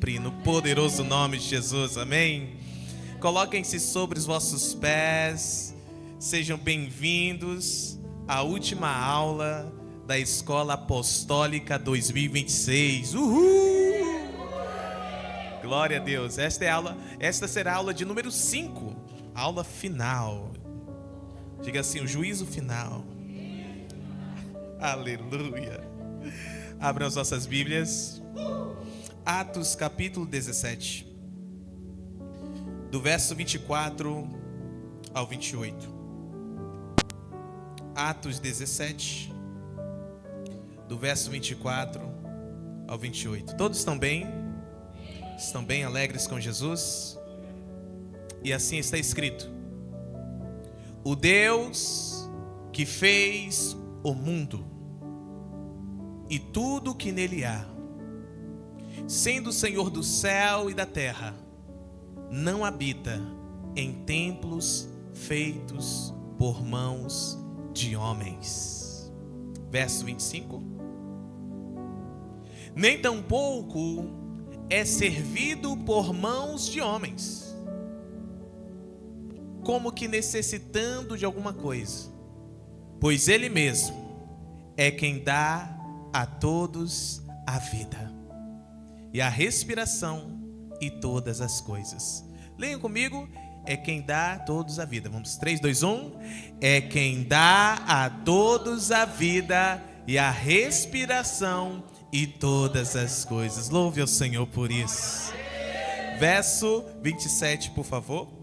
sempre, no poderoso nome de Jesus, amém? Coloquem-se sobre os vossos pés, sejam bem-vindos à última aula da Escola Apostólica 2026. Uhul! Glória a Deus. Esta será a aula de número 5, aula final. Diga assim, o juízo final. Aleluia. Abram as nossas Bíblias. Atos capítulo 17, do verso 24 ao 28. Atos 17, do verso 24 ao 28. Todos estão bem? Estão bem alegres com Jesus? E assim está escrito: o Deus que fez o mundo e tudo o que nele há, sendo o Senhor do céu e da terra, não habita em templos feitos por mãos de homens. Verso 25. Nem tampouco é servido por mãos de homens, como que necessitando de alguma coisa, pois Ele mesmo é quem dá a todos a vida e a respiração e todas as coisas. Leiam comigo. É quem dá a todos a vida. Vamos, 3, 2, 1. É quem dá a todos a vida e a respiração e todas as coisas. Louve ao Senhor por isso. Verso 27, por favor.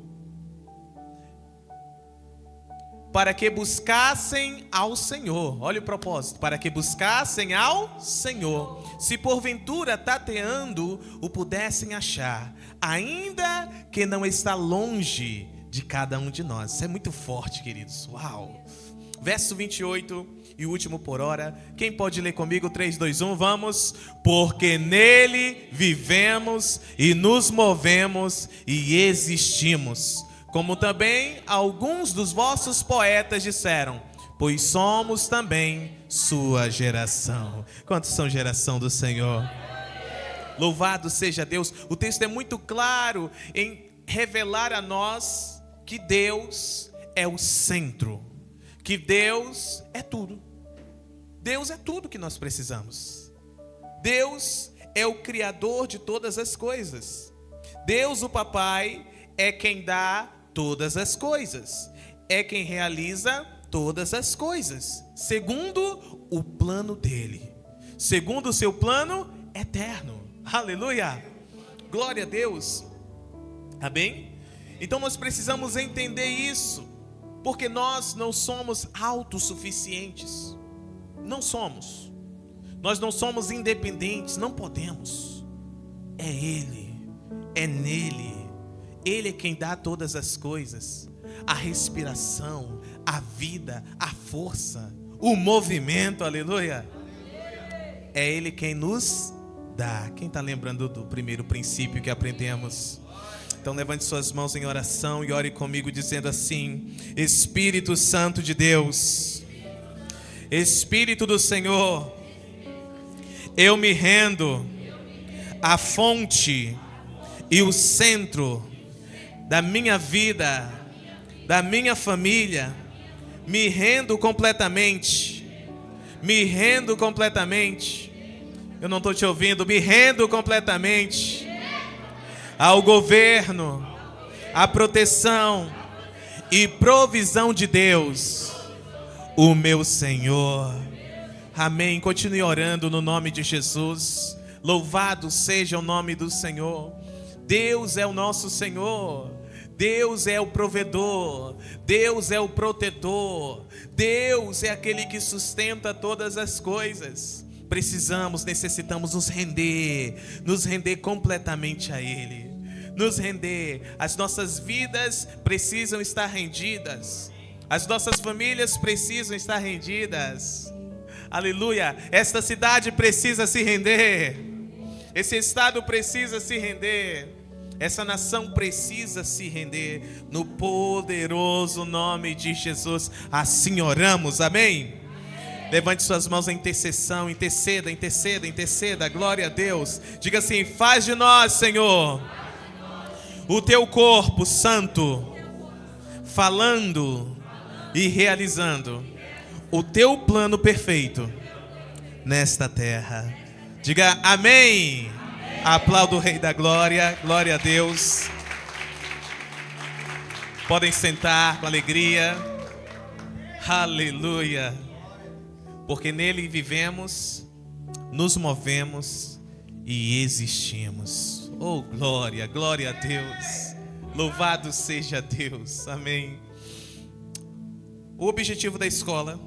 Para que buscassem ao Senhor. Olha o propósito. Para que buscassem ao Senhor. Se porventura tateando o pudessem achar, ainda que não está longe de cada um de nós. Isso é muito forte, queridos. Uau! Verso 28 e o último por hora. Quem pode ler comigo? 3, 2, 1, vamos. Porque nele vivemos e nos movemos e existimos. Como também alguns dos vossos poetas disseram, pois somos também sua geração. Quantos são geração do Senhor? Louvado seja Deus. O texto é muito claro em revelar a nós que Deus é o centro, que Deus é tudo. Deus é tudo que nós precisamos. Deus é o Criador de todas as coisas. Deus, o Papai, é quem dá todas as coisas, é quem realiza todas as coisas, segundo o plano dele, segundo o seu plano eterno. Aleluia, glória a Deus, amém? Então nós precisamos entender isso, porque nós não somos autossuficientes, não somos, nós não somos independentes, não podemos, é Ele, é nele. Ele é quem dá todas as coisas, a respiração, a vida, a força, o movimento, aleluia. É Ele quem nos dá. Quem está lembrando do primeiro princípio que aprendemos? Então levante suas mãos em oração e ore comigo dizendo assim: Espírito Santo de Deus, Espírito do Senhor, eu me rendo à fonte e o centro da minha vida, da minha família, me rendo completamente, eu não estou te ouvindo, me rendo completamente ao governo, à proteção e provisão de Deus, o meu Senhor. Amém. Continue orando no nome de Jesus. Louvado seja o nome do Senhor. Deus é o nosso Senhor. Deus é o provedor, Deus é o protetor, Deus é aquele que sustenta todas as coisas. Necessitamos nos render completamente a Ele, nos render. As nossas vidas precisam estar rendidas, as nossas famílias precisam estar rendidas, aleluia. Esta cidade precisa se render, esse estado precisa se render, essa nação precisa se render, no poderoso nome de Jesus. Assim oramos, amém? Levante suas mãos em intercessão, interceda, interceda, interceda, glória a Deus. Diga assim: faz de nós, Senhor, o teu corpo santo, falando e realizando o teu plano perfeito nesta terra. Diga amém. Aplauda o Rei da Glória, glória a Deus. Podem sentar com alegria. Aleluia. Porque nele vivemos, nos movemos e existimos. Oh, glória, glória a Deus. Louvado seja Deus. Amém. O objetivo da escola,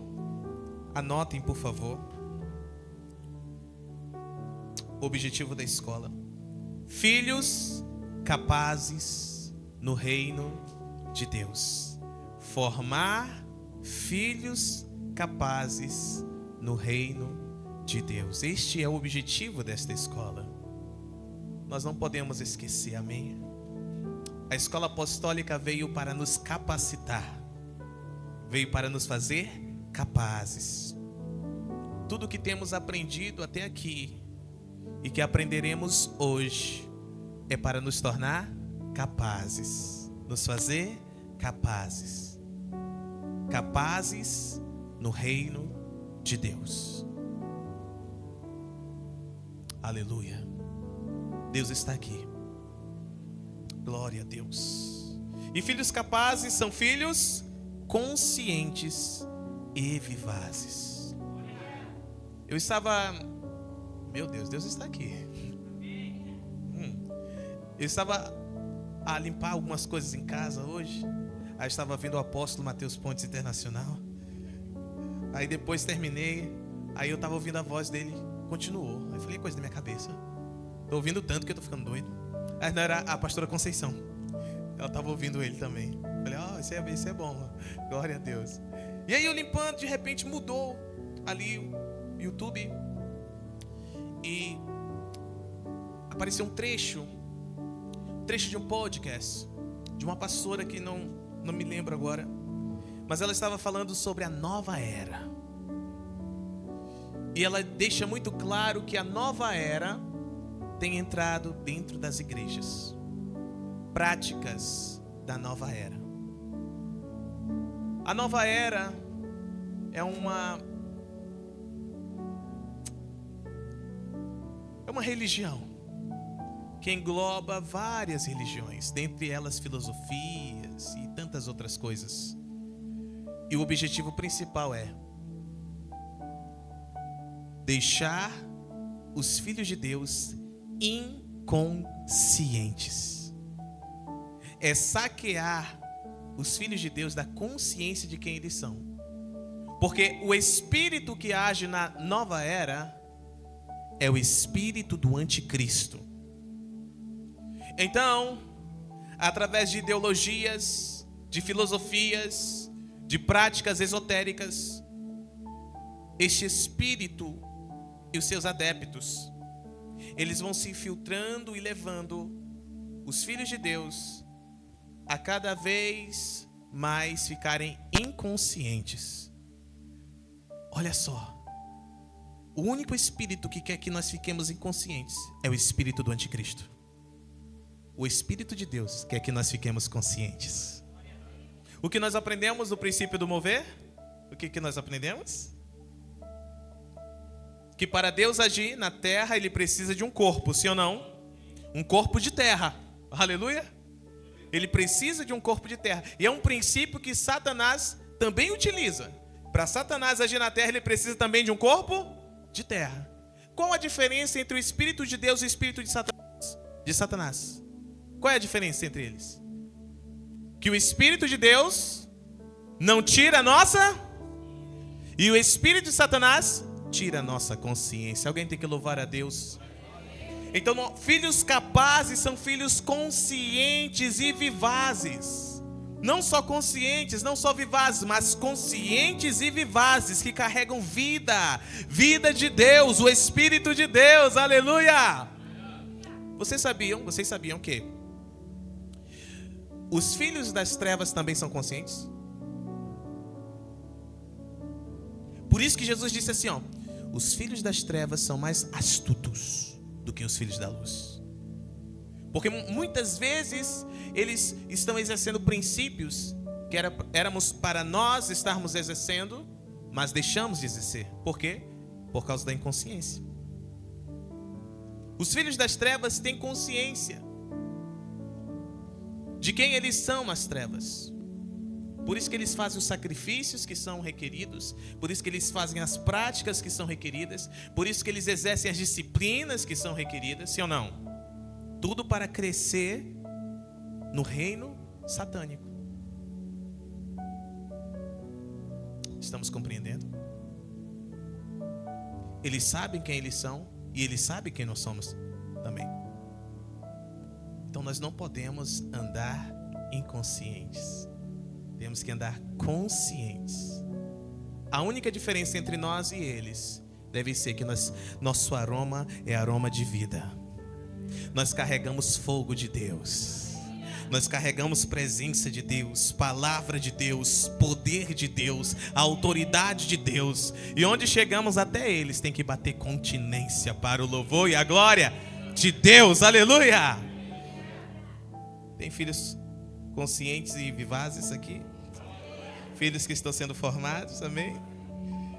anotem por favor. O objetivo da escola: filhos capazes no reino de Deus. Formar filhos capazes no reino de Deus. Este é o objetivo desta escola. Nós não podemos esquecer, amém? A escola apostólica veio para nos capacitar, veio para nos fazer capazes. Tudo que temos aprendido até aqui e que aprenderemos hoje é para nos tornar capazes, nos fazer capazes, capazes no reino de Deus. Aleluia. Deus está aqui. Glória a Deus. E filhos capazes são filhos conscientes e vivazes. Eu estava... Meu Deus, Deus está aqui. Eu estava a limpar algumas coisas em casa hoje. Aí estava vendo o apóstolo Mateus Pontes Internacional. Aí depois terminei. Aí eu estava ouvindo a voz dele. Continuou. Aí eu falei, coisa da minha cabeça. Estou ouvindo tanto que eu estou ficando doido. Aí não era a pastora Conceição. Ela estava ouvindo ele também. Falei, isso é bom. Glória a Deus. E aí eu limpando, de repente mudou ali o YouTube. E apareceu um trecho de um podcast de uma pastora que não me lembro agora, mas ela estava falando sobre a nova era. E ela deixa muito claro que a nova era tem entrado dentro das igrejas. Práticas da nova era. A nova era é uma religião que engloba várias religiões, dentre elas filosofias e tantas outras coisas. E o objetivo principal é deixar os filhos de Deus inconscientes. É saquear os filhos de Deus da consciência de quem eles são. Porque o espírito que age na nova era é o espírito do anticristo. Então, através de ideologias, de filosofias, de práticas esotéricas, este espírito e os seus adeptos, eles vão se infiltrando e levando os filhos de Deus a cada vez mais ficarem inconscientes. Olha só, o único espírito que quer que nós fiquemos inconscientes é o espírito do anticristo. O Espírito de Deus quer que nós fiquemos conscientes. O que nós aprendemos no princípio do mover? O que nós aprendemos? Que para Deus agir na terra, Ele precisa de um corpo, sim ou não? Um corpo de terra. Aleluia? Ele precisa de um corpo de terra. E é um princípio que Satanás também utiliza. Para Satanás agir na terra, ele precisa também de um corpo de terra. Qual a diferença entre o Espírito de Deus e o Espírito de Satanás? Qual é a diferença entre eles? Que o Espírito de Deus não tira a nossa, e o Espírito de Satanás tira a nossa consciência. Alguém tem que louvar a Deus. Então, filhos capazes são filhos conscientes e vivazes. Não só conscientes, não só vivazes, mas conscientes e vivazes, que carregam vida de Deus, o Espírito de Deus, aleluia! Vocês sabiam que os filhos das trevas também são conscientes? Por isso que Jesus disse assim, ó: os filhos das trevas são mais astutos do que os filhos da luz. Porque muitas vezes eles estão exercendo princípios que éramos para nós estarmos exercendo, mas deixamos de exercer. Por quê? Por causa da inconsciência. Os filhos das trevas têm consciência de quem eles são nas trevas. Por isso que eles fazem os sacrifícios que são requeridos, por isso que eles fazem as práticas que são requeridas, por isso que eles exercem as disciplinas que são requeridas, sim ou não? Tudo para crescer no reino satânico. Estamos compreendendo? Eles sabem quem eles são e eles sabem quem nós somos também. Então nós não podemos andar inconscientes. Temos que andar conscientes. A única diferença entre nós e eles deve ser que nosso aroma é aroma de vida. Nós carregamos fogo de Deus. Nós carregamos presença de Deus, palavra de Deus, poder de Deus, a autoridade de Deus. E onde chegamos até eles tem que bater continência para o louvor e a glória de Deus. Aleluia! Tem filhos conscientes e vivazes aqui? Filhos que estão sendo formados, amém?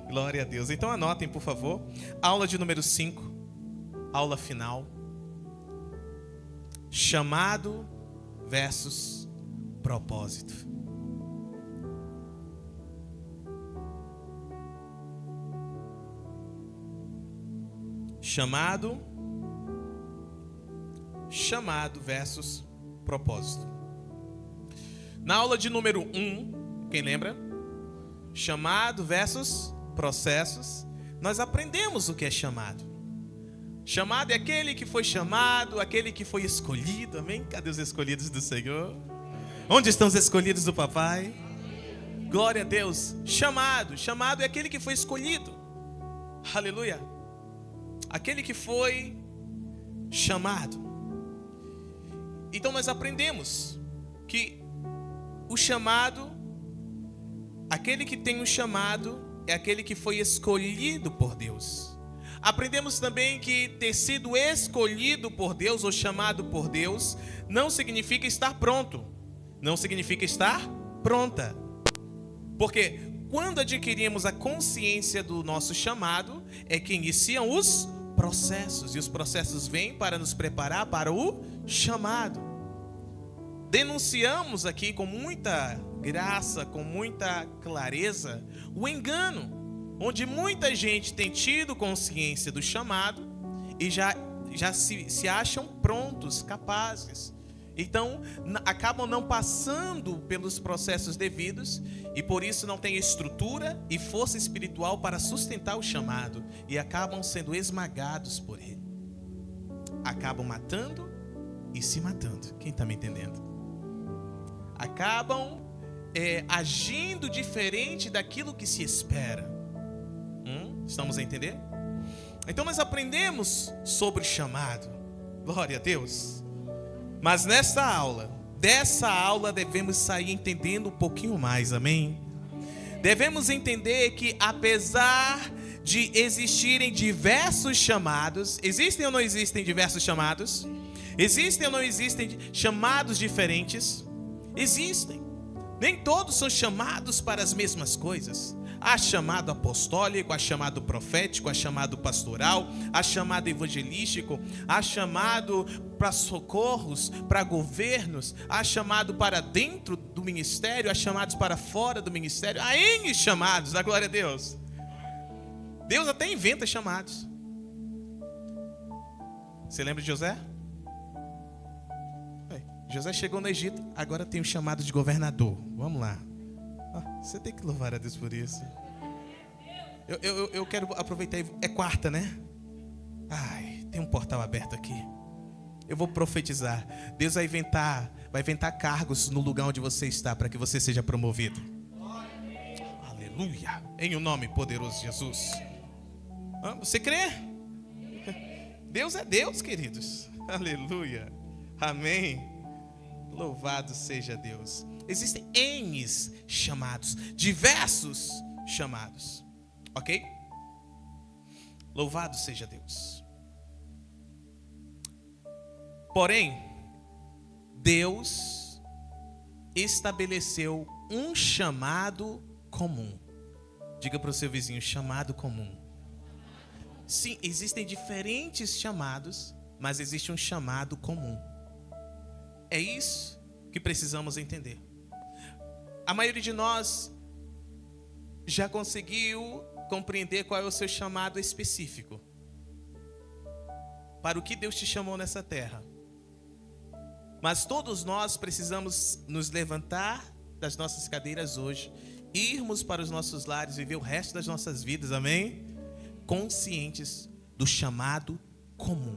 Glória a Deus. Então anotem, por favor, aula de número 5, aula final. Chamado versus propósito. Chamado versus propósito. Na aula de número 1, quem lembra? Chamado versus processos. Nós aprendemos o que é chamado. Chamado é aquele que foi chamado, aquele que foi escolhido, amém? Cadê os escolhidos do Senhor? Onde estão os escolhidos do papai? Glória a Deus. Chamado é aquele que foi escolhido. Aleluia. Aquele que foi chamado. Então nós aprendemos que o chamado, aquele que tem um chamado, é aquele que foi escolhido por Deus. Aprendemos também que ter sido escolhido por Deus ou chamado por Deus não significa estar pronto, não significa estar pronta. Porque quando adquirimos a consciência do nosso chamado, é que iniciam os processos, e os processos vêm para nos preparar para o chamado. Denunciamos aqui com muita graça, com muita clareza, o engano, onde muita gente tem tido consciência do chamado e já se acham prontos, capazes. Então, acabam não passando pelos processos devidos e por isso não têm estrutura e força espiritual para sustentar o chamado e acabam sendo esmagados por ele. Acabam matando e se matando. Quem está me entendendo? Acabam agindo diferente daquilo que se espera. Estamos a entender? Então nós aprendemos sobre chamado. Glória a Deus. Mas dessa aula devemos sair entendendo um pouquinho mais, amém? Devemos entender que apesar de existirem diversos chamados, existem ou não existem diversos chamados? Existem ou não existem chamados diferentes? Existem. Nem todos são chamados para as mesmas coisas. Há chamado apostólico, há chamado profético, há chamado pastoral, há chamado evangelístico, há chamado para socorros, para governos, há chamado para dentro do ministério, há chamados para fora do ministério, há N chamados, a glória a Deus. Deus até inventa chamados. Você lembra de José? José chegou no Egito, agora tem o chamado de governador. Vamos lá. Você tem que louvar a Deus por isso. Eu quero aproveitar. É quarta, né? Tem um portal aberto aqui. Eu vou profetizar. Deus vai inventar cargos no lugar onde você está, para que você seja promovido. Aleluia. Em o nome poderoso de Jesus. Você crê? Deus é Deus, queridos. Aleluia. Amém. Louvado seja Deus. Existem N chamados, diversos chamados. Ok? Louvado seja Deus. Porém, Deus estabeleceu um chamado comum. Diga para o seu vizinho, chamado comum. Sim, existem diferentes chamados, mas existe um chamado comum. É isso que precisamos entender. A maioria de nós já conseguiu compreender qual é o seu chamado específico. Para o que Deus te chamou nessa terra. Mas todos nós precisamos nos levantar das nossas cadeiras hoje, irmos para os nossos lares, viver o resto das nossas vidas, amém? Conscientes do chamado comum.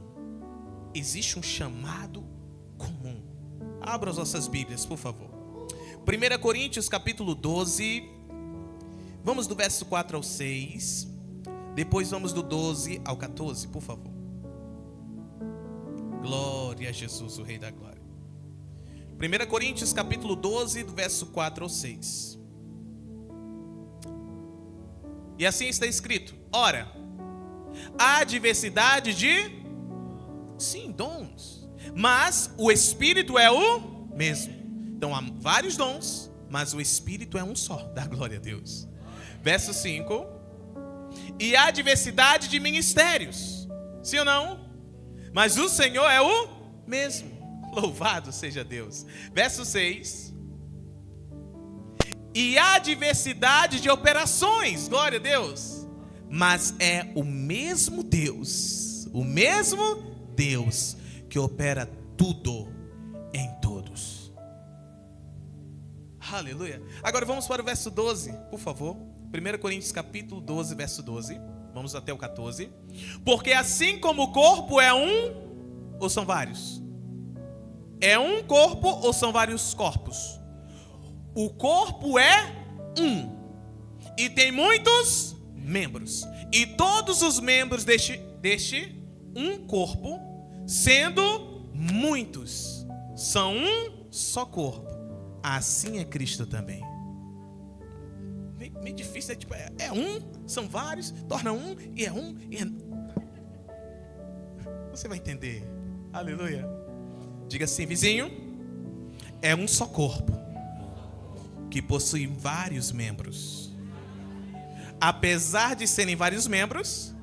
Existe um chamado comum. Abra as nossas Bíblias, por favor. 1 Coríntios capítulo 12. Vamos do verso 4 ao 6. Depois vamos do 12 ao 14, por favor. Glória a Jesus, o Rei da Glória. 1 Coríntios capítulo 12, do verso 4 ao 6. E assim está escrito: ora, há diversidade de, sim, dons, mas o Espírito é o mesmo. Então há vários dons, mas o Espírito é um só. Dá glória a Deus. Verso 5. E há diversidade de ministérios, sim ou não? Mas o Senhor é o mesmo. Louvado seja Deus. Verso 6. E há diversidade de operações, glória a Deus, mas é o mesmo Deus que opera tudo em todos. Aleluia. Agora vamos para o verso 12, por favor. 1 Coríntios capítulo 12, verso 12. Vamos até o 14. Porque assim como o corpo é um, ou são vários? É um corpo ou são vários corpos? O corpo é um e tem muitos membros. E todos os membros deste um corpo, sendo muitos, são um só corpo. Assim é Cristo também. Meio difícil, é um, são vários, torna um, e é um, e é... Você vai entender. Aleluia. Diga assim, vizinho, é um só corpo que possui vários membros. Apesar de serem vários membros,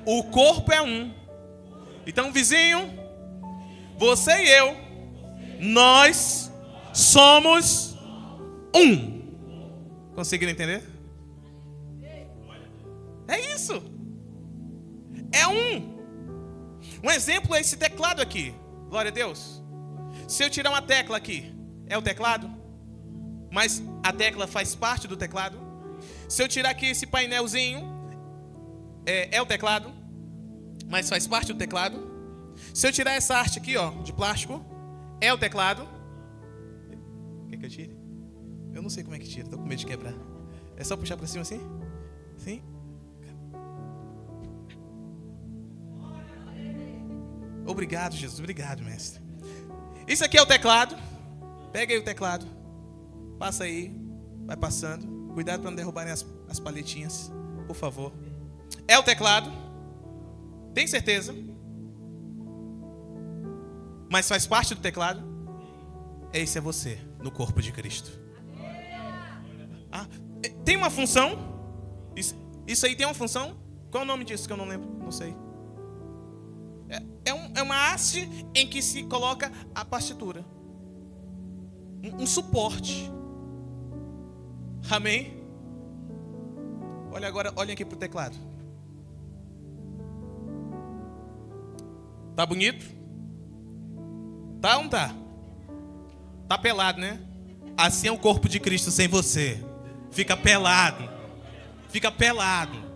o corpo é um. Então, vizinho, você e eu, nós somos um. Conseguiram entender? É isso. É um. Um exemplo é esse teclado aqui. Glória a Deus. Se eu tirar uma tecla aqui, é o teclado? Mas a tecla faz parte do teclado? Se eu tirar aqui esse painelzinho, é o teclado? Mas faz parte do teclado? Se eu tirar essa arte aqui, ó, de plástico, é o teclado? Quer que eu tire? Eu não sei como é que tira, tô com medo de quebrar. É só puxar pra cima assim? Sim? Obrigado, Jesus. Obrigado, mestre. Isso aqui é o teclado. Pega aí o teclado. Passa aí. Vai passando. Cuidado para não derrubarem as paletinhas, por favor. É o teclado. Tem certeza? Mas faz parte do teclado? Esse é você, no corpo de Cristo. Ah, tem uma função? Isso aí tem uma função? Qual é o nome disso que eu não lembro? Não sei. É uma haste em que se coloca a partitura. Um suporte. Amém? Olha agora, olhem aqui para o teclado. Tá bonito? Tá ou não tá? Tá pelado, né? Assim é o corpo de Cristo sem você. Fica pelado. Fica pelado.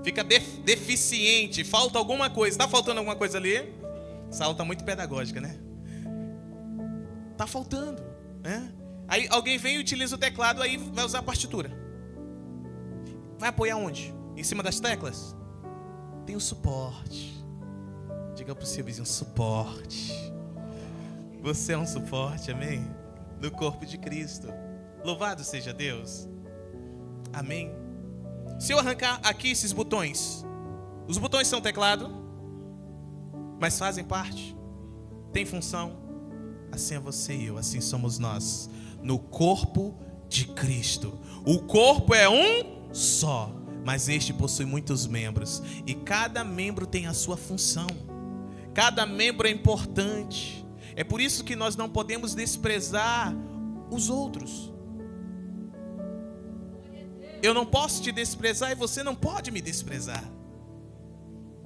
Fica deficiente. Falta alguma coisa. Tá faltando alguma coisa ali? Essa aula tá muito pedagógica, né? Tá faltando, né? Aí alguém vem e utiliza o teclado, aí vai usar a partitura. Vai apoiar onde? Em cima das teclas? Tem o suporte. Diga pro seu vizinho, suporte. Você é um suporte, amém? No corpo de Cristo. Louvado seja Deus. Amém. Se eu arrancar aqui esses botões, os botões são teclado, mas fazem parte, tem função. Assim é você e eu, assim somos nós, no corpo de Cristo. O corpo é um só, mas este possui muitos membros, e cada membro tem a sua função. Cada membro é importante. É por isso que nós não podemos desprezar os outros. Eu não posso te desprezar e você não pode me desprezar,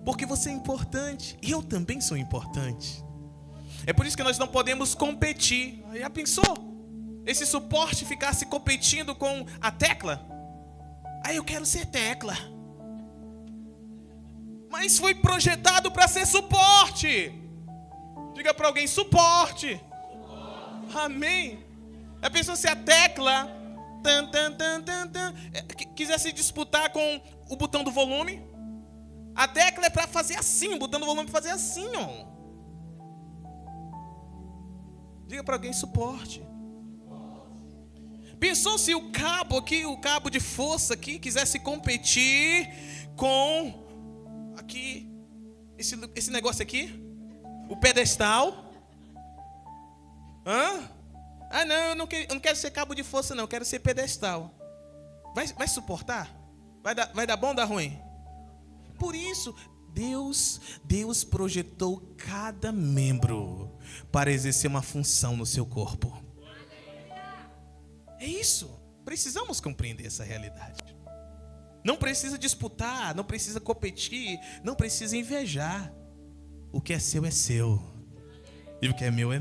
porque você é importante e eu também sou importante. É por isso que nós não podemos competir. Já pensou? Esse suporte ficasse competindo com a tecla? Aí eu quero ser tecla, mas foi projetado para ser suporte. Diga para alguém: suporte. Amém. Já pensou se a tecla quisesse disputar com o botão do volume? A tecla é para fazer assim, o botão do volume é para fazer assim, ó. Diga para alguém: suporte. Pensou se o cabo aqui, o cabo de força aqui, quisesse competir com aqui, esse negócio aqui, o pedestal? Ah, não, eu não quero ser cabo de força, não, eu quero ser pedestal. Vai suportar? Vai dar bom ou dar ruim? Por isso, Deus projetou cada membro para exercer uma função no seu corpo. É isso. Precisamos compreender essa realidade. Não precisa disputar, não precisa competir, não precisa invejar. O que é seu é seu, e o que é meu,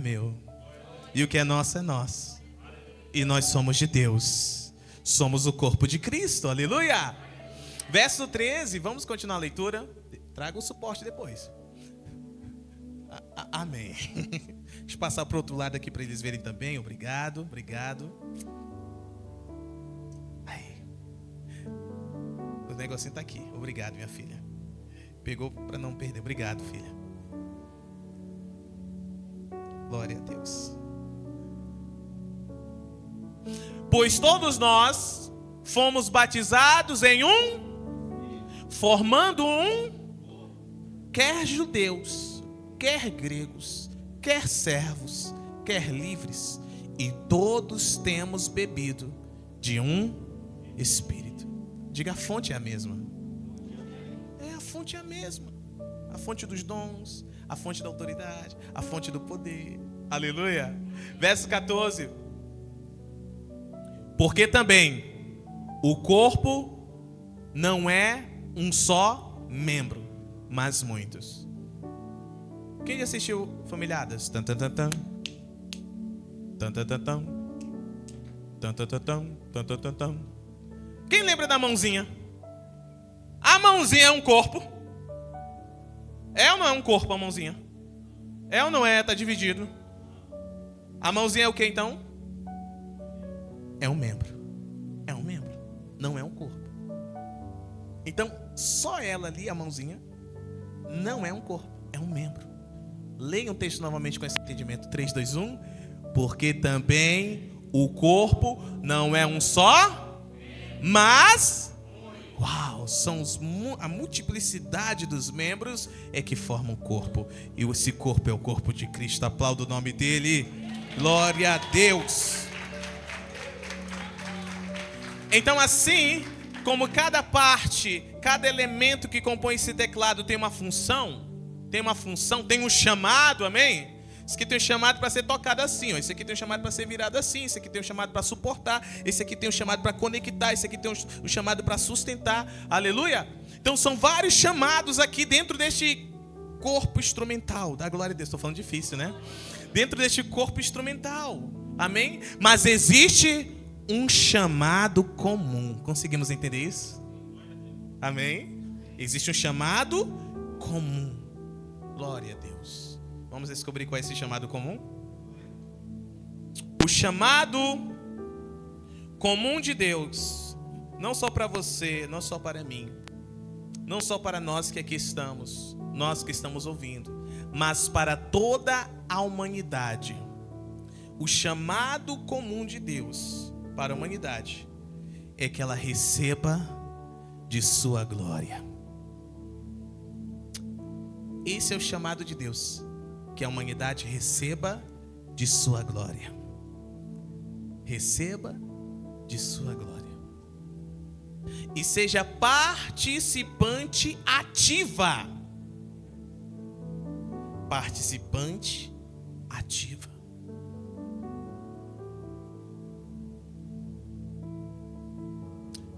e o que é nosso é nosso. E nós somos de Deus, somos o corpo de Cristo, aleluia. Verso 13, vamos continuar a leitura. Traga o suporte depois. Amém. Deixa eu passar para o outro lado aqui para eles verem também. Obrigado. Aí. O negocinho está aqui. Obrigado, minha filha. Pegou para não perder. Obrigado, filha. Glória a Deus. Pois todos nós fomos batizados em formando quer judeus, quer gregos, quer servos, quer livres, e todos temos bebido de um Espírito. Diga: a fonte é a mesma. A fonte é a mesma. A fonte dos dons, a fonte da autoridade, a fonte do poder. Aleluia. Verso 14. Porque também o corpo não é um só membro, mas muitos. Quem já assistiu Familiadas? Quem lembra da mãozinha? A mãozinha é um corpo. É ou não é um corpo a mãozinha? É ou não é? Está dividido. A mãozinha é o que então? É um membro. É um membro. Não é um corpo. Então, só ela ali, a mãozinha, não é um corpo, é um membro. Leia o texto novamente com esse entendimento. 3, 2, 1. Porque também o corpo não é um só, mas... Uau, são a multiplicidade dos membros é que formam o corpo. E esse corpo é o corpo de Cristo. Aplauda o nome dele. Glória a Deus. Então, assim como cada parte, cada elemento que compõe esse teclado tem uma função, tem um chamado, amém? Esse aqui tem um chamado para ser tocado assim, ó. Esse aqui tem um chamado para ser virado assim, esse aqui tem um chamado para suportar, esse aqui tem um chamado para conectar, esse aqui tem um chamado para sustentar, aleluia? Então são vários chamados aqui dentro deste corpo instrumental, da glória a Deus. Estou falando difícil, né? Dentro deste corpo instrumental, amém? Mas existe um chamado comum. Conseguimos entender isso? Amém? Existe um chamado comum. Glória a Deus. Vamos descobrir qual é esse chamado comum? O chamado comum de Deus, não só para você, não só para mim, não só para nós que aqui estamos, nós que estamos ouvindo, mas para toda a humanidade. O chamado comum de Deus para a humanidade é que ela receba de sua glória. Esse é o chamado de Deus, que a humanidade receba de sua glória. Receba de sua glória. E seja participante ativa. Participante ativa.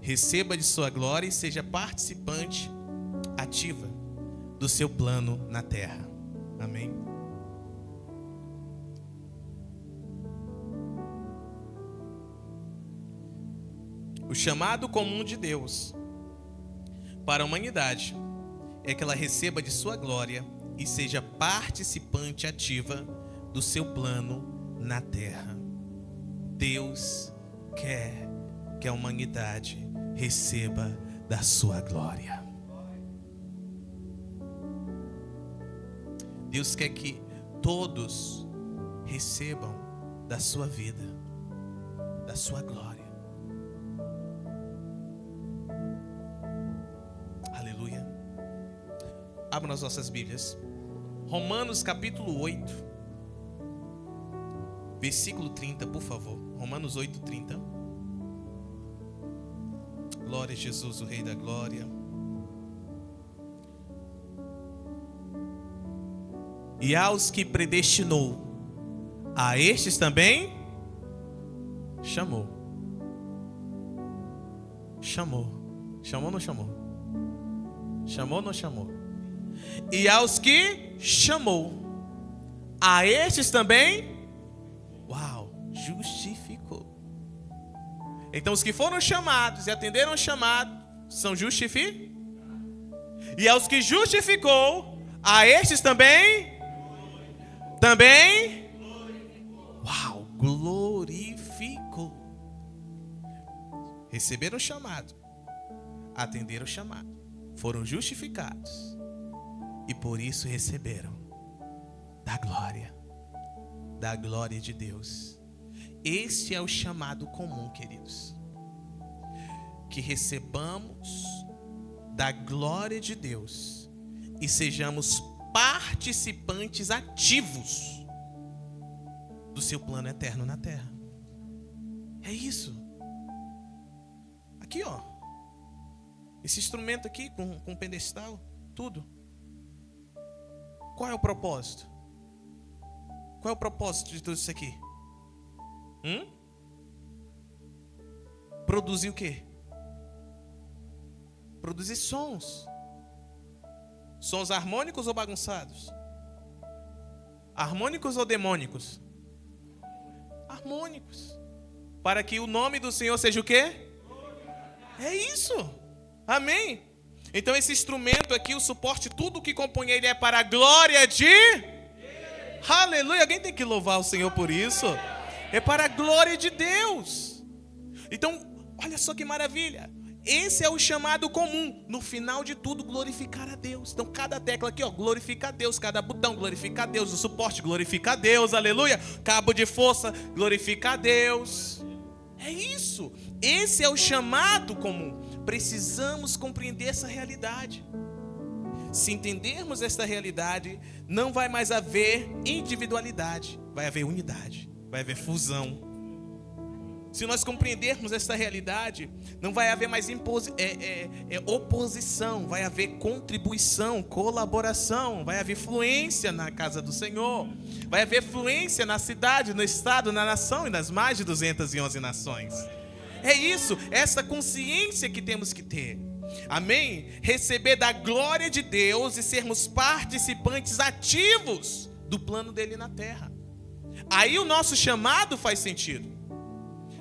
Receba de sua glória e seja participante ativa do seu plano na terra. Amém? O chamado comum de Deus para a humanidade é que ela receba de sua glória e seja participante ativa do seu plano na terra. Deus quer que a humanidade receba da sua glória. Deus quer que todos recebam da sua vida, da sua glória. Aleluia. Abra as nossas Bíblias. Romanos capítulo 8, versículo 30, por favor. Romanos 8, 30. Glória a Jesus, o Rei da Glória. E aos que predestinou, a estes também chamou. Chamou. Chamou ou não chamou? Chamou ou não chamou? E aos que chamou, a estes também, justificou. Então os que foram chamados e atenderam ao chamado são justificados. E aos que justificou, a estes também glorificou. Receberam o chamado, atenderam o chamado, foram justificados e por isso receberam da glória de Deus. Este é o chamado comum, queridos, que recebamos da glória de Deus e sejamos participantes ativos do seu plano eterno na terra. É isso. Aqui, ó. Esse instrumento aqui com pedestal, tudo. Qual é o propósito? Qual é o propósito de tudo isso aqui? Produzir o quê? Produzir sons. Sons harmônicos ou bagunçados? Harmônicos ou demônicos? Harmônicos. Para que o nome do Senhor seja o quê? É isso. Amém? Então esse instrumento aqui, o suporte, tudo que compõe ele é para a glória de Deus. Aleluia. Alguém tem que louvar o Senhor por isso. É para a glória de Deus. Então, olha só que maravilha. Esse é o chamado comum. No final de tudo, glorificar a Deus. Então, cada tecla aqui, ó, glorifica a Deus. Cada botão, glorifica a Deus. O suporte, glorifica a Deus. Aleluia. Cabo de força, glorifica a Deus. É isso. Esse é o chamado comum. Precisamos compreender essa realidade. Se entendermos esta realidade, não vai mais haver individualidade. Vai haver unidade. Vai haver fusão. Se nós compreendermos esta realidade, não vai haver mais oposição, vai haver contribuição, colaboração, vai haver fluência na casa do Senhor, vai haver fluência na cidade, no estado, na nação e nas mais de 211 nações. É isso, essa consciência que temos que ter. Amém? Receber da glória de Deus e sermos participantes ativos do plano dele na terra. Aí o nosso chamado faz sentido.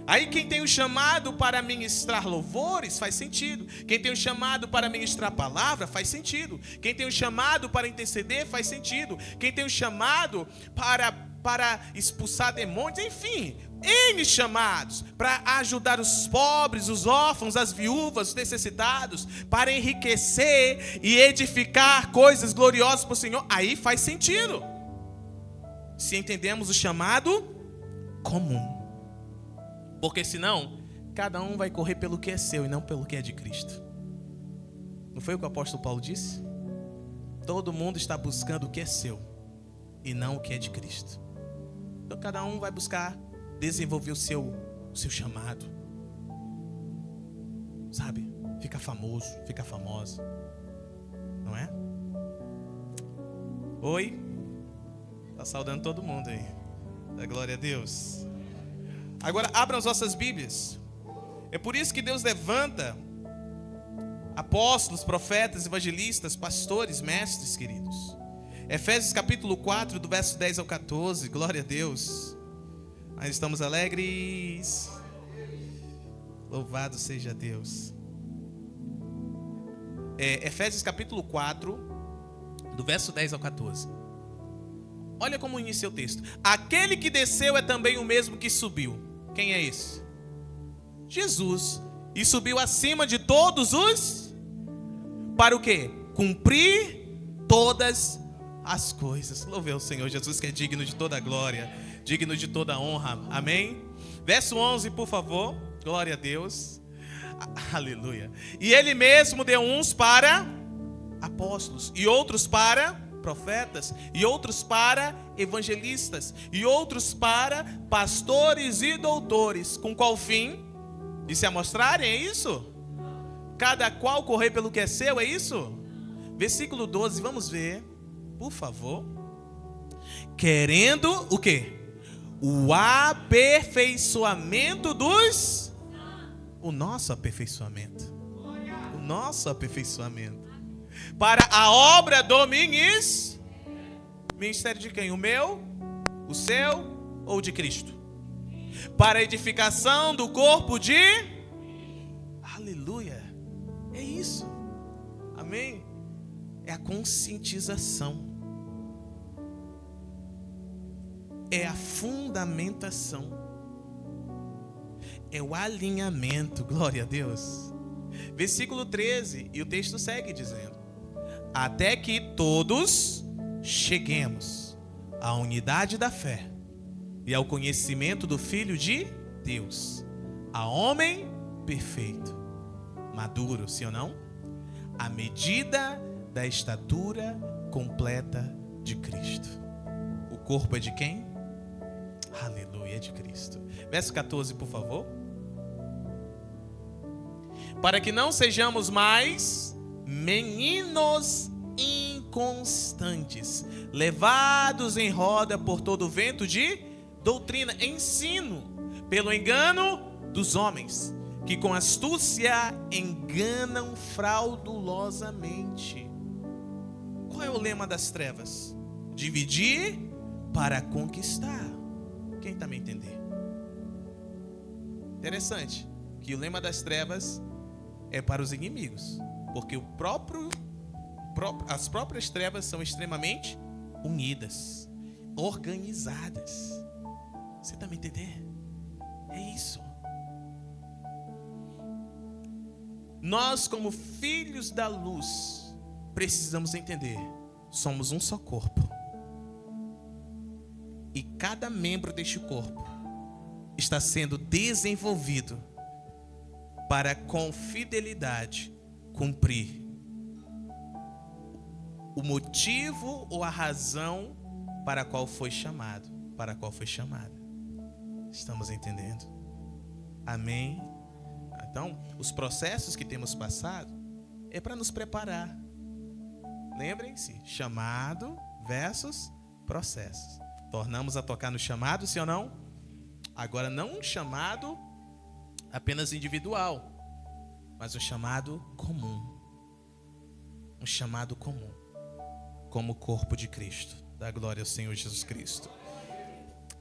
Aí quem tem o chamado para ministrar louvores faz sentido. Quem tem o chamado para ministrar palavra faz sentido. Quem tem o chamado para interceder faz sentido. Quem tem o chamado para expulsar demônios, enfim, N chamados para ajudar os pobres, os órfãos, as viúvas, os necessitados, para enriquecer e edificar coisas gloriosas para o Senhor. Aí faz sentido. Se entendemos o chamado comum. Porque senão, cada um vai correr pelo que é seu e não pelo que é de Cristo. Não foi o que o apóstolo Paulo disse? Todo mundo está buscando o que é seu e não o que é de Cristo. Então cada um vai buscar desenvolver o seu chamado. Sabe? Fica famoso, fica famosa. Não é? Oi? Tá saudando todo mundo aí. Da glória a Deus. Agora abram as vossas Bíblias. É por isso que Deus levanta apóstolos, profetas, evangelistas, pastores, mestres, queridos. Efésios capítulo 4, do verso 10 ao 14. Glória a Deus. Nós estamos alegres. Louvado seja Deus. Efésios capítulo 4, do verso 10 ao 14. Olha como inicia o texto. Aquele que desceu é também o mesmo que subiu. Quem é esse? Jesus. E subiu acima de todos os... Para o quê? Cumprir todas as coisas. Louve ao Senhor Jesus, que é digno de toda a glória, digno de toda a honra. Amém? Verso 11, por favor. Glória a Deus. Aleluia. E ele mesmo deu uns para apóstolos, e outros para profetas, e outros para evangelistas, e outros para pastores e doutores. Com qual fim? De se amostrarem, é isso? Cada qual correr pelo que é seu, é isso? Versículo 12, vamos ver, por favor. Querendo o quê? O aperfeiçoamento dos... O nosso aperfeiçoamento. O nosso aperfeiçoamento. Para a obra do ministério de quem? O meu? O seu? Ou de Cristo? Para a edificação do corpo de... Aleluia. É isso. Amém? É a conscientização. É a fundamentação. É o alinhamento. Glória a Deus. Versículo 13. E o texto segue dizendo: até que todos cheguemos à unidade da fé e ao conhecimento do Filho de Deus, a homem perfeito, maduro, sim ou não? À medida da estatura completa de Cristo. O corpo é de quem? Aleluia, é de Cristo. Verso 14, por favor. Para que não sejamos mais meninos inconstantes, levados em roda por todo vento de doutrina, ensino, pelo engano dos homens, que com astúcia enganam fraudulosamente. Qual é o lema das trevas? Dividir para conquistar. Quem está me entendendo? Interessante que o lema das trevas é para os inimigos, porque as próprias trevas são extremamente unidas, organizadas. Você está me entendendo? É isso. Nós, como filhos da luz, precisamos entender: somos um só corpo. E cada membro deste corpo está sendo desenvolvido para, com fidelidade, cumprir o motivo ou a razão para a qual foi chamado, para a qual foi chamada. Estamos entendendo? Amém? Então, os processos que temos passado é para nos preparar. Lembrem-se, chamado versus processos. Tornamos a tocar no chamado, sim ou não? Agora, não um chamado apenas individual, mas um chamado comum. Um chamado comum, como o corpo de Cristo. Dá glória ao Senhor Jesus Cristo.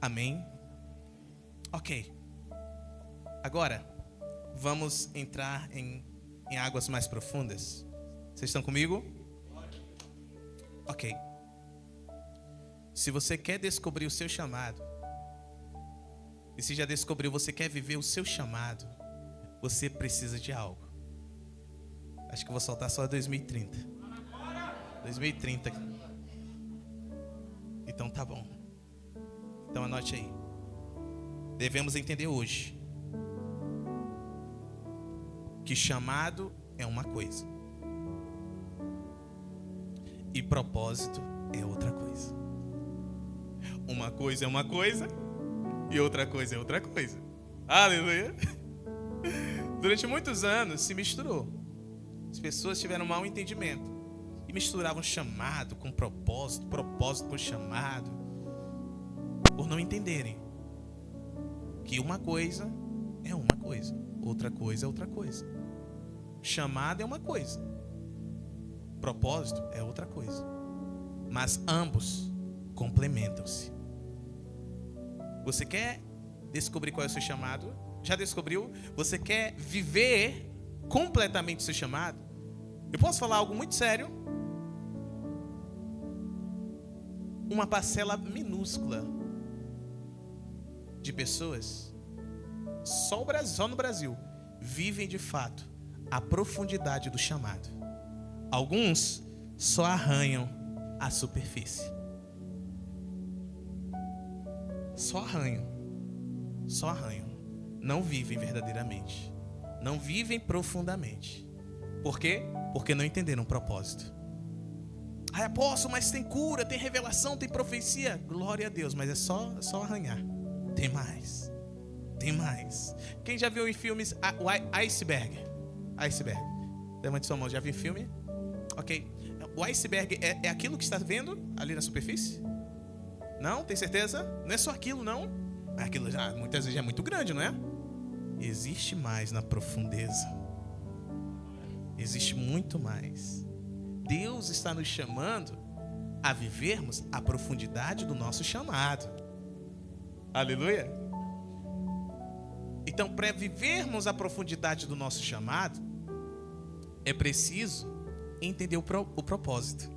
Amém? Ok. Agora, vamos entrar em águas mais profundas. Vocês estão comigo? Ok. Se você quer descobrir o seu chamado, e se já descobriu, você quer viver o seu chamado, você precisa de algo. Acho que eu vou soltar só 2030. 2030. Então tá bom. Então anote aí. Devemos entender hoje que chamado é uma coisa, e propósito é outra coisa. Uma coisa é uma coisa e outra coisa é outra coisa. Aleluia! Durante muitos anos se misturou. As pessoas tiveram um mau entendimento e misturavam chamado com propósito, propósito com chamado, por não entenderem que uma coisa é uma coisa, outra coisa é outra coisa. Chamado é uma coisa, propósito é outra coisa, mas ambos complementam-se. Você quer descobrir qual é o seu chamado? Já descobriu? Você quer viver completamente o seu chamado? Eu posso falar algo muito sério? Uma parcela minúscula de pessoas, só no Brasil, vivem de fato a profundidade do chamado. Alguns só arranham a superfície. Só arranham. Não vivem verdadeiramente. Não vivem profundamente. Por quê? Porque não entenderam o propósito. Ai, apóstolo, mas tem cura, tem revelação, tem profecia. Glória a Deus, mas é só arranhar. Tem mais. Quem já viu em filmes o Iceberg? Levante sua mão, já viu em filme? Ok. O iceberg é aquilo que está vendo ali na superfície? Não? Tem certeza? Não é só aquilo, não? Aquilo já, muitas vezes é muito grande, não é? Existe mais na profundeza. Existe muito mais. Deus está nos chamando a vivermos a profundidade do nosso chamado. Aleluia! Então, para vivermos a profundidade do nosso chamado, é preciso entender o propósito.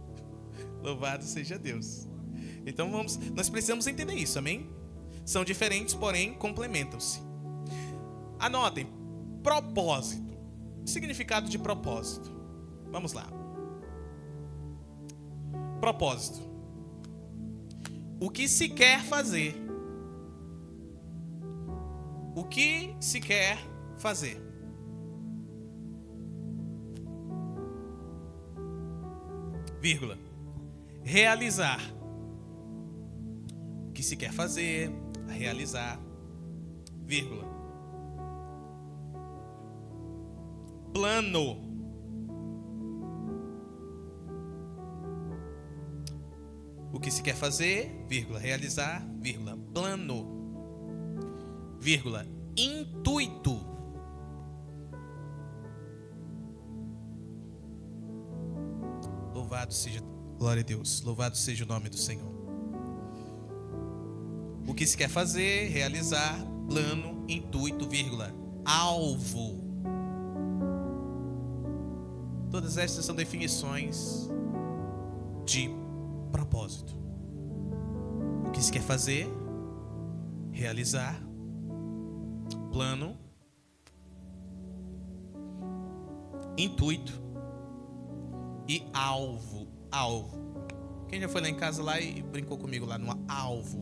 Louvado seja Deus. Então nós precisamos entender isso, amém? São diferentes, porém complementam-se. Anotem, propósito. Significado de propósito. Vamos lá. Propósito. O que se quer fazer. O que se quer fazer. Vírgula. Realizar. O que se quer fazer, realizar. Vírgula. Plano. O que se quer fazer, vírgula, realizar, vírgula, plano. Vírgula, intuito. Louvado seja, glória a Deus, louvado seja o nome do Senhor. O que se quer fazer, realizar, plano, intuito, vírgula, alvo. Todas estas são definições de propósito. O que se quer fazer, realizar, plano, intuito e alvo. Quem já foi lá em casa lá e brincou comigo lá no alvo?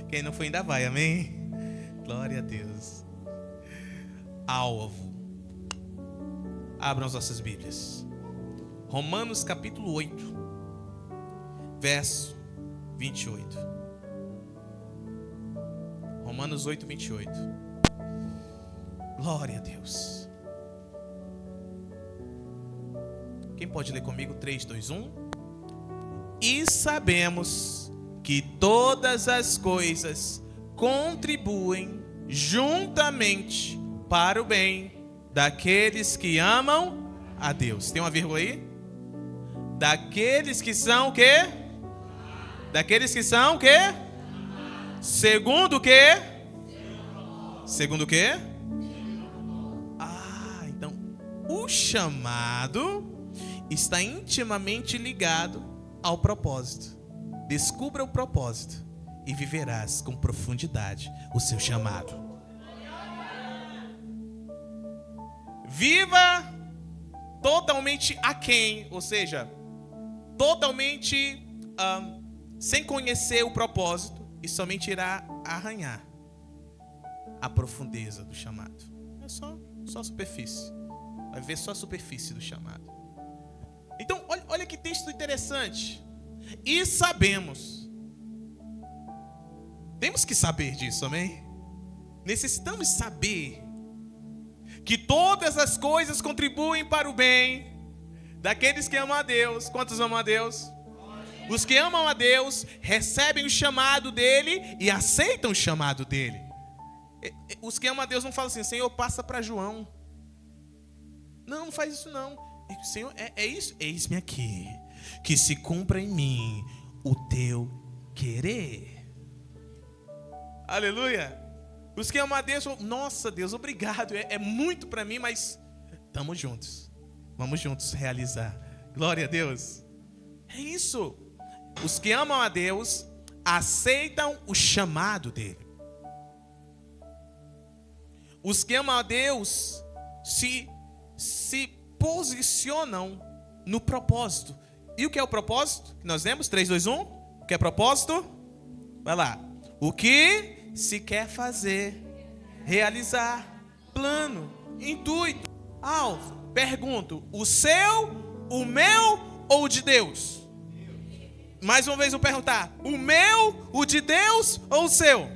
Quem não foi ainda vai, amém? Glória a Deus. Alvo. Abram as nossas Bíblias. Romanos capítulo 8, verso 28. Romanos 8, 28. Glória a Deus. Quem pode ler comigo? 3, 2, 1. E sabemos que todas as coisas contribuem juntamente para o bem daqueles que amam a Deus. Tem uma vírgula aí? Daqueles que são o quê? Daqueles que são o quê? Segundo o quê? Segundo o quê? Então o chamado está intimamente ligado ao propósito. Descubra o propósito e viverás com profundidade o seu chamado. Viva totalmente aquém, ou seja, totalmente sem conhecer o propósito, e somente irá arranhar a profundeza do chamado. É só a superfície. Vai ver só a superfície do chamado. Então, olha que texto interessante. E sabemos. Temos que saber disso, amém? Necessitamos saber que todas as coisas contribuem para o bem daqueles que amam a Deus. Quantos amam a Deus? Os que amam a Deus recebem o chamado dele e aceitam o chamado dele. Os que amam a Deus não falam assim: Senhor, passa para João. Não faz isso não. Senhor, é isso? Eis-me aqui, que se cumpra em mim o teu querer. Aleluia. Os que amam a Deus, nossa Deus, obrigado, é muito para mim, mas estamos juntos. Vamos juntos realizar. Glória a Deus. É isso. Os que amam a Deus aceitam o chamado dele. Os que amam a Deus se posicionam no propósito. E o que é o propósito? Que nós lemos? 3, 2, 1. O que é propósito? Vai lá. O que se quer fazer, realizar, plano, intuito, alvo. Pergunto, o seu, o meu ou o de Deus? Mais uma vez eu perguntar, o meu, o de Deus ou o seu?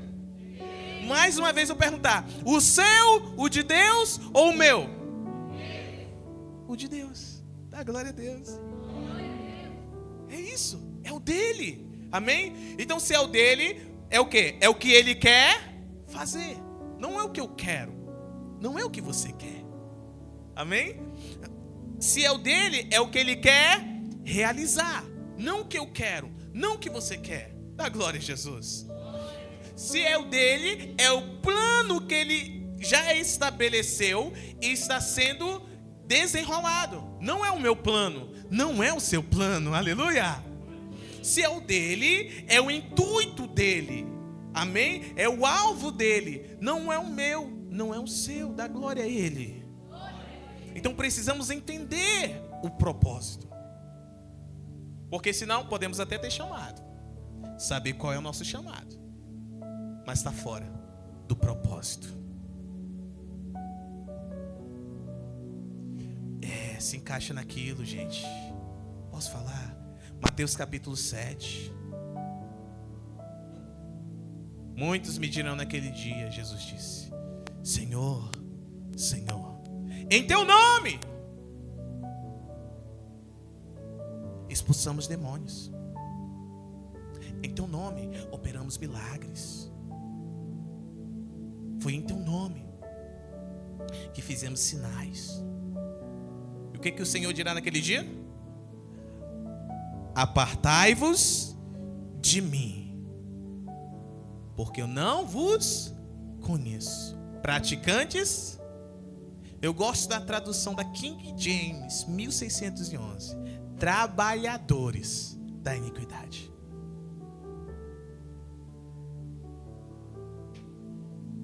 Mais uma vez eu perguntar, o seu, o de Deus ou o meu? O de Deus. Dá glória a Deus. É isso, é o dele. Amém? Então se é o dele, é o quê? É o que ele quer fazer. Não é o que eu quero. Não é o que você quer. Amém? Se é o dele, é o que ele quer realizar. Não o que eu quero. Não o que você quer. Dá glória a Jesus. Se é o dele, é o plano que ele já estabeleceu e está sendo desenrolado. Não é o meu plano. Não é o seu plano. Aleluia. Se é o dele, é o intuito dele. Amém? É o alvo dele. Não é o meu, não é o seu. Dá glória a ele. Então precisamos entender o propósito. Porque senão podemos até ter chamado. Saber qual é o nosso chamado. Mas está fora do propósito. Se encaixa naquilo, gente. Posso falar? Mateus capítulo 7. Muitos me dirão naquele dia, Jesus disse: Senhor, Senhor, em teu nome expulsamos demônios, em teu nome operamos milagres, foi em teu nome que fizemos sinais. E o que o Senhor dirá naquele dia? Apartai-vos de mim, porque eu não vos conheço. Praticantes, eu gosto da tradução da King James 1611. Trabalhadores da iniquidade.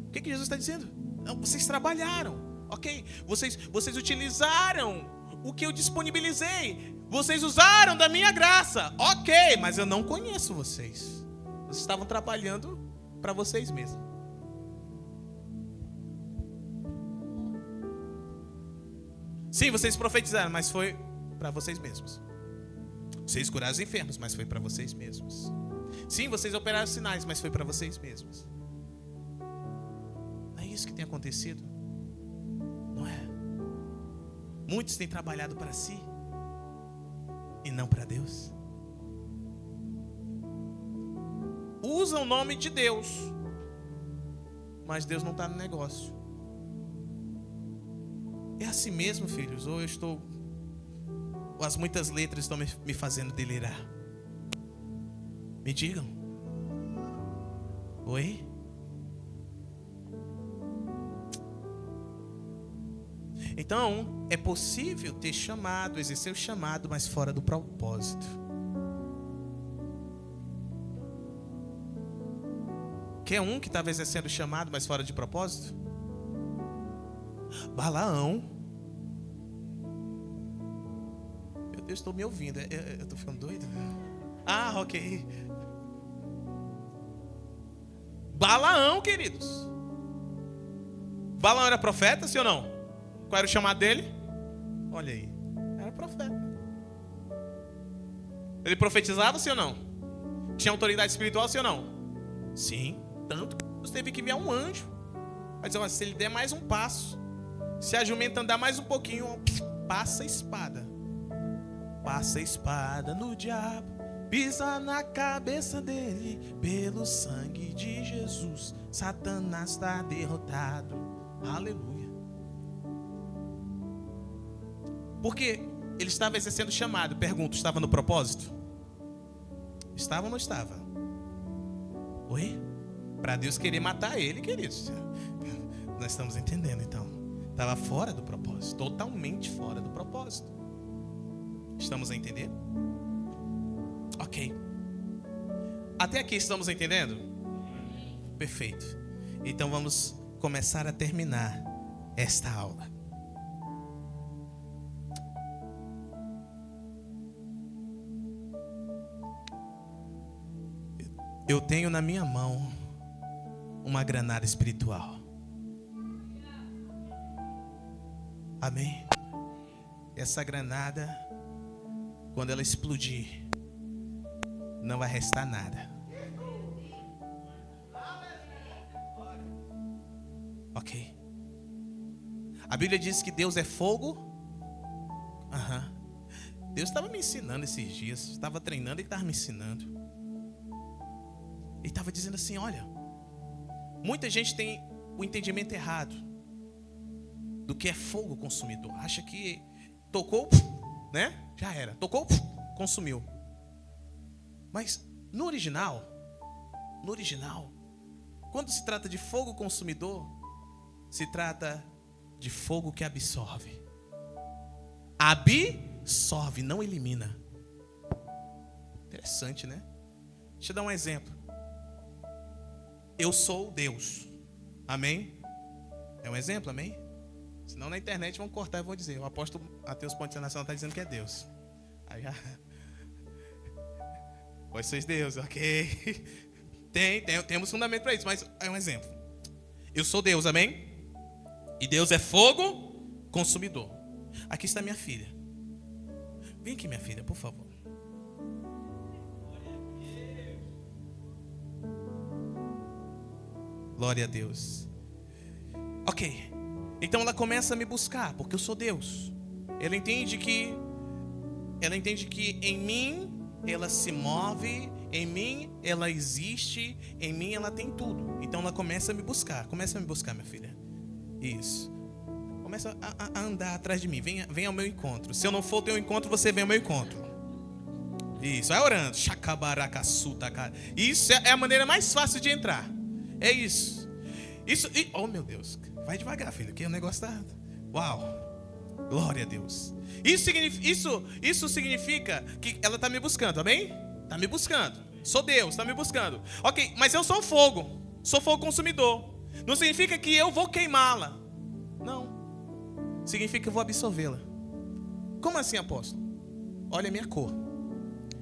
O que Jesus está dizendo? Não, vocês trabalharam, ok? Vocês utilizaram o que eu disponibilizei. Vocês usaram da minha graça, ok, mas eu não conheço vocês. Vocês estavam trabalhando para vocês mesmos. Sim, vocês profetizaram, mas foi para vocês mesmos. Vocês curaram os enfermos, mas foi para vocês mesmos. Sim, vocês operaram sinais, mas foi para vocês mesmos. Não é isso que tem acontecido? Não é? Muitos têm trabalhado para si e não para Deus. Usam o nome de Deus, mas Deus não está no negócio. É assim mesmo, filhos? Ou as muitas letras estão me fazendo delirar? Me digam. Oi? Então, é possível ter chamado, exercer o chamado, mas fora do propósito. Quer um que estava exercendo o chamado, mas fora de propósito? Balaão. Meu Deus, estou me ouvindo. Eu estou ficando doido? Ah, ok. Balaão, queridos. Balaão era profeta, sim ou não? Qual era o chamado dele? Olha aí, era profeta. Ele profetizava, sim ou não? Tinha autoridade espiritual, sim ou não? Sim. Tanto que Deus teve que enviar um anjo. Mas olha, se ele der mais um passo, se a jumenta andar mais um pouquinho, passa a espada. Passa a espada no diabo, pisa na cabeça dele. Pelo sangue de Jesus, Satanás está derrotado. Aleluia. Porque ele estava exercendo o chamado. Pergunto, estava no propósito? Estava ou não estava? Oi? Para Deus querer matar ele, queridos. Nós estamos entendendo, então. Estava fora do propósito. Totalmente fora do propósito. Estamos a entender? Ok. Até aqui estamos entendendo? Perfeito. Então vamos começar a terminar esta aula. Eu tenho na minha mão uma granada espiritual. Amém? Essa granada, quando ela explodir, não vai restar nada. Ok? A Bíblia diz que Deus é fogo. Deus estava me ensinando esses dias. Estava treinando e estava me ensinando. Ele estava dizendo assim, olha, muita gente tem o entendimento errado do que é fogo consumidor. Acha que tocou, né? Já era. Tocou, consumiu. Mas no original, quando se trata de fogo consumidor, se trata de fogo que absorve. Absorve, não elimina. Interessante, né? Deixa eu dar um exemplo. Eu sou Deus. Amém? É um exemplo, amém? Senão na internet vão cortar e vão dizer: o apóstolo Mateus Ponte Internacional está dizendo que é Deus. Aí já... Vós sois Deus, ok? Temos fundamento para isso, mas é um exemplo. Eu sou Deus, amém? E Deus é fogo consumidor. Aqui está minha filha. Vem aqui, minha filha, por favor. Glória a Deus. Ok. Então ela começa a me buscar, porque eu sou Deus. Ela entende que em mim ela se move, em mim ela existe, em mim ela tem tudo. Então ela começa a me buscar. Começa a me buscar, minha filha. Isso. Começa a andar atrás de mim. Vem ao meu encontro. Se eu não for ao teu encontro, você vem ao meu encontro. Isso. Vai orando. Isso é a maneira mais fácil de entrar. É isso. Oh, meu Deus. Vai devagar, filho, que o negócio tá... Uau. Glória a Deus. Isso significa que ela está me buscando, amém? Está me buscando. Sou Deus, está me buscando. Ok, mas eu sou fogo. Sou fogo consumidor. Não significa que eu vou queimá-la. Não. Significa que eu vou absorvê-la. Como assim, apóstolo? Olha a minha cor.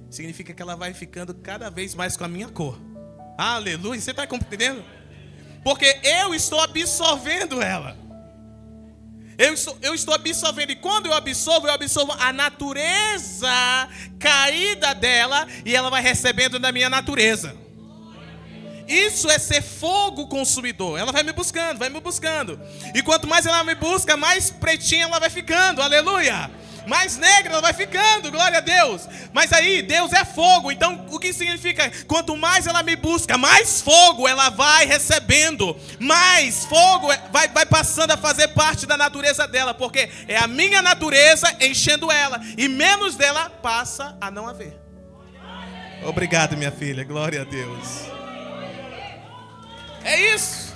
Significa que ela vai ficando cada vez mais com a minha cor. Aleluia. Você está compreendendo? Porque eu estou absorvendo ela. Eu estou absorvendo. E quando eu absorvo a natureza caída dela. E ela vai recebendo da minha natureza. Isso é ser fogo consumidor. Ela vai me buscando, vai me buscando. E quanto mais ela me busca, mais pretinha ela vai ficando. Aleluia. Mais negra ela vai ficando, glória a Deus. Mas aí, Deus é fogo. Então, o que significa? Quanto mais ela me busca, mais fogo ela vai recebendo. Mais fogo vai passando a fazer parte da natureza dela. Porque é a minha natureza enchendo ela. E menos dela passa a não haver. Obrigado, minha filha, glória a Deus. É isso.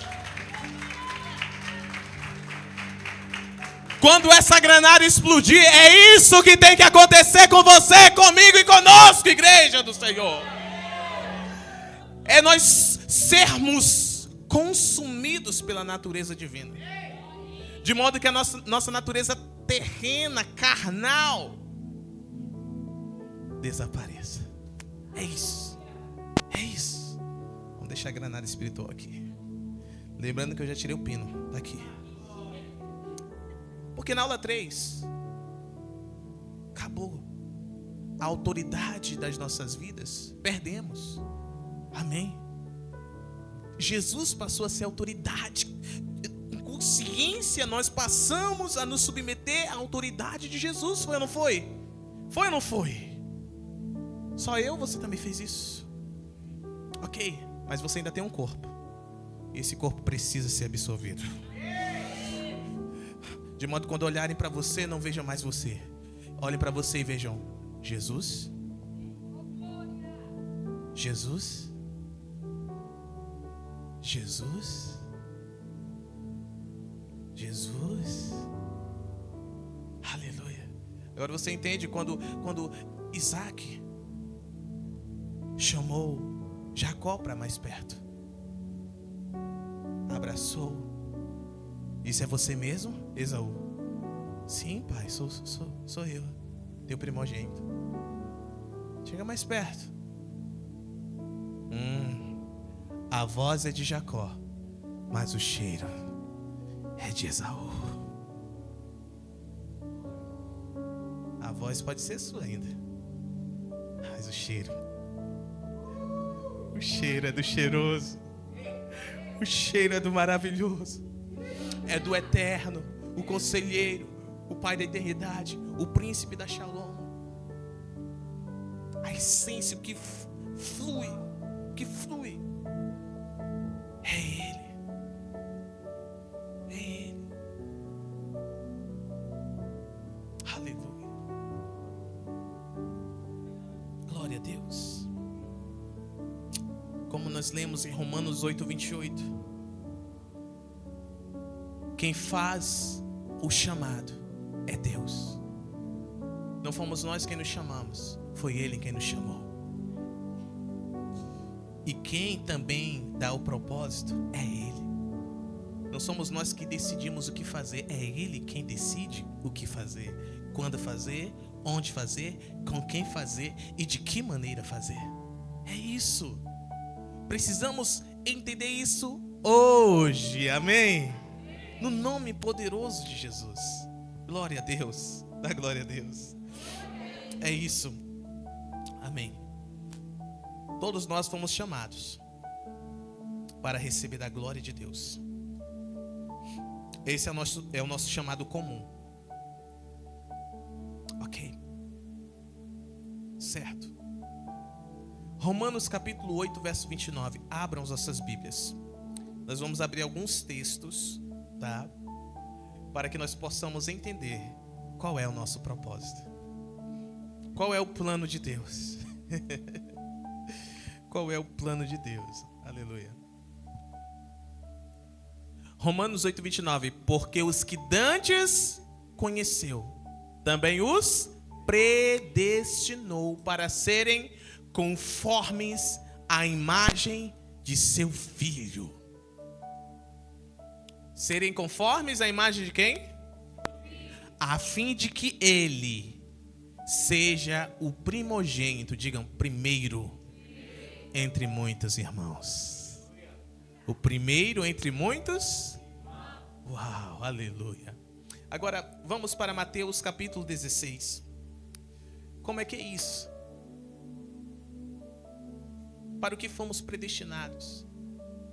Quando essa granada explodir, é isso que tem que acontecer com você, comigo e conosco, igreja do Senhor. É nós sermos consumidos pela natureza divina. De modo que a nossa natureza terrena, carnal, desapareça. É isso. É isso. Vamos deixar a granada espiritual aqui. Lembrando que eu já tirei o pino daqui. Porque na aula 3 acabou. a autoridade das nossas vidas, perdemos. Amém? Jesus passou a ser autoridade. Com consciência, nós passamos a nos submeter à autoridade de Jesus. Foi ou não foi? Foi ou não foi? Só eu, você também fez isso? Ok, mas você ainda tem um corpo. E esse corpo precisa ser absorvido. De modo que quando olharem para você, não vejam mais você. Olhem para você e vejam Jesus. Jesus. Jesus. Jesus. Aleluia. Agora você entende quando Isaac chamou Jacó para mais perto. Abraçou. Isso é você mesmo, Esaú? Sim, pai, sou eu, teu primogênito. Chega mais perto. A voz é de Jacó, mas o cheiro é de Esaú. A voz pode ser sua ainda, mas o cheiro é do cheiroso. O cheiro é do maravilhoso. É do eterno, o conselheiro, o pai da eternidade, o príncipe da Shalom. A essência que flui, é Ele. É Ele. Aleluia. Glória a Deus. Como nós lemos em Romanos 8:28. Quem faz o chamado é Deus. Não fomos nós quem nos chamamos, foi Ele quem nos chamou. E quem também dá o propósito é Ele. Não somos nós que decidimos o que fazer, é Ele quem decide o que fazer, quando fazer, onde fazer, com quem fazer e de que maneira fazer. É isso. Precisamos entender isso hoje, amém? No nome poderoso de Jesus. Glória a Deus. Dá glória a Deus. É isso. Amém. Todos nós fomos chamados para receber da glória de Deus. Esse é o nosso chamado comum. Ok. Certo. Romanos capítulo 8, verso 29. Abram as nossas Bíblias. Nós vamos abrir alguns textos, tá? Para que nós possamos entender qual é o nosso propósito. Qual é o plano de Deus? Qual é o plano de Deus? Aleluia. Romanos 8, 29. Porque os que dantes conheceu, também os predestinou para serem conformes à imagem de seu Filho. Serem conformes à imagem de quem? A fim de que ele seja o primogênito, digam, primeiro entre muitos irmãos. O primeiro entre muitos? Uau, aleluia. Agora, vamos para Mateus capítulo 16. Como é que é isso? Para o que fomos predestinados?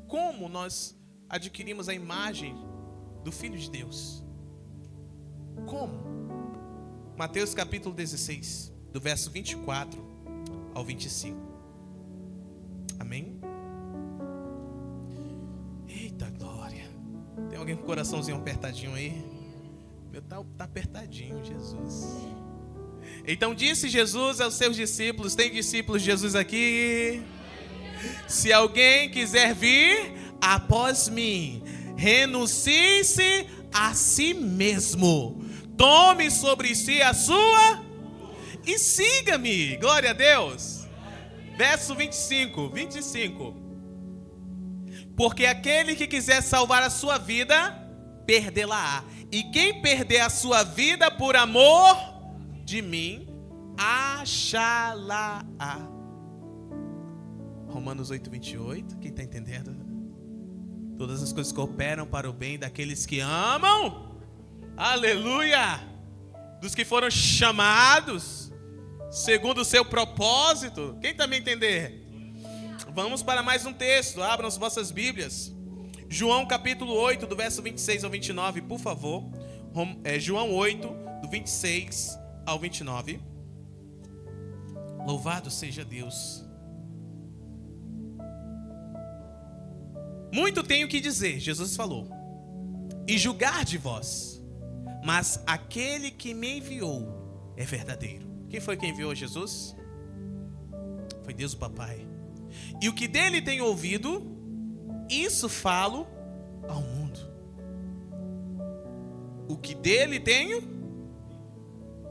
Como nós adquirimos a imagem do Filho de Deus? Como? Mateus capítulo 16, do verso 24 ao 25. Amém? Eita glória. Tem alguém com o coraçãozinho apertadinho aí? Meu tá apertadinho, Jesus. Então disse Jesus aos seus discípulos. Tem discípulos de Jesus aqui? Se alguém quiser vir após mim, renuncie-se a si mesmo, tome sobre si a sua e siga-me. Glória a Deus. Verso 25. Porque aquele que quiser salvar a sua vida, perdê-la-á. E quem perder a sua vida por amor de mim, achá-la-á. Romanos 8, 28. Quem está entendendo? Todas as coisas cooperam para o bem daqueles que amam. Aleluia! Dos que foram chamados segundo o seu propósito. Quem também entender? Vamos para mais um texto. Abram as vossas Bíblias. João capítulo 8, do verso 26 ao 29, por favor. João 8, do 26 ao 29. Louvado seja Deus. Muito tenho que dizer, Jesus falou, e julgar de vós, mas aquele que me enviou é verdadeiro. Quem foi que enviou Jesus? Foi Deus o Papai. E o que dele tenho ouvido, isso falo ao mundo. O que dele tenho,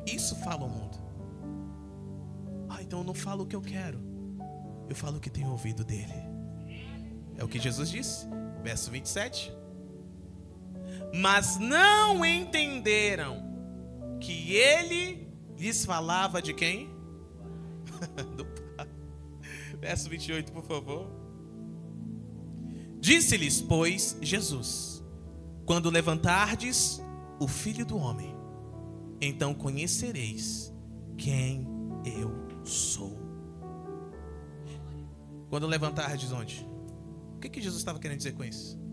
isso falo ao mundo. Então eu não falo o que eu quero, eu falo o que tenho ouvido dele. É o que Jesus disse, verso 27. Mas não entenderam que ele lhes falava de quem? Do Pai. Verso 28, por favor. Disse-lhes, pois, Jesus: quando levantardes o Filho do Homem, então conhecereis quem eu sou. Quando levantardes onde? O que Jesus estava querendo dizer com isso?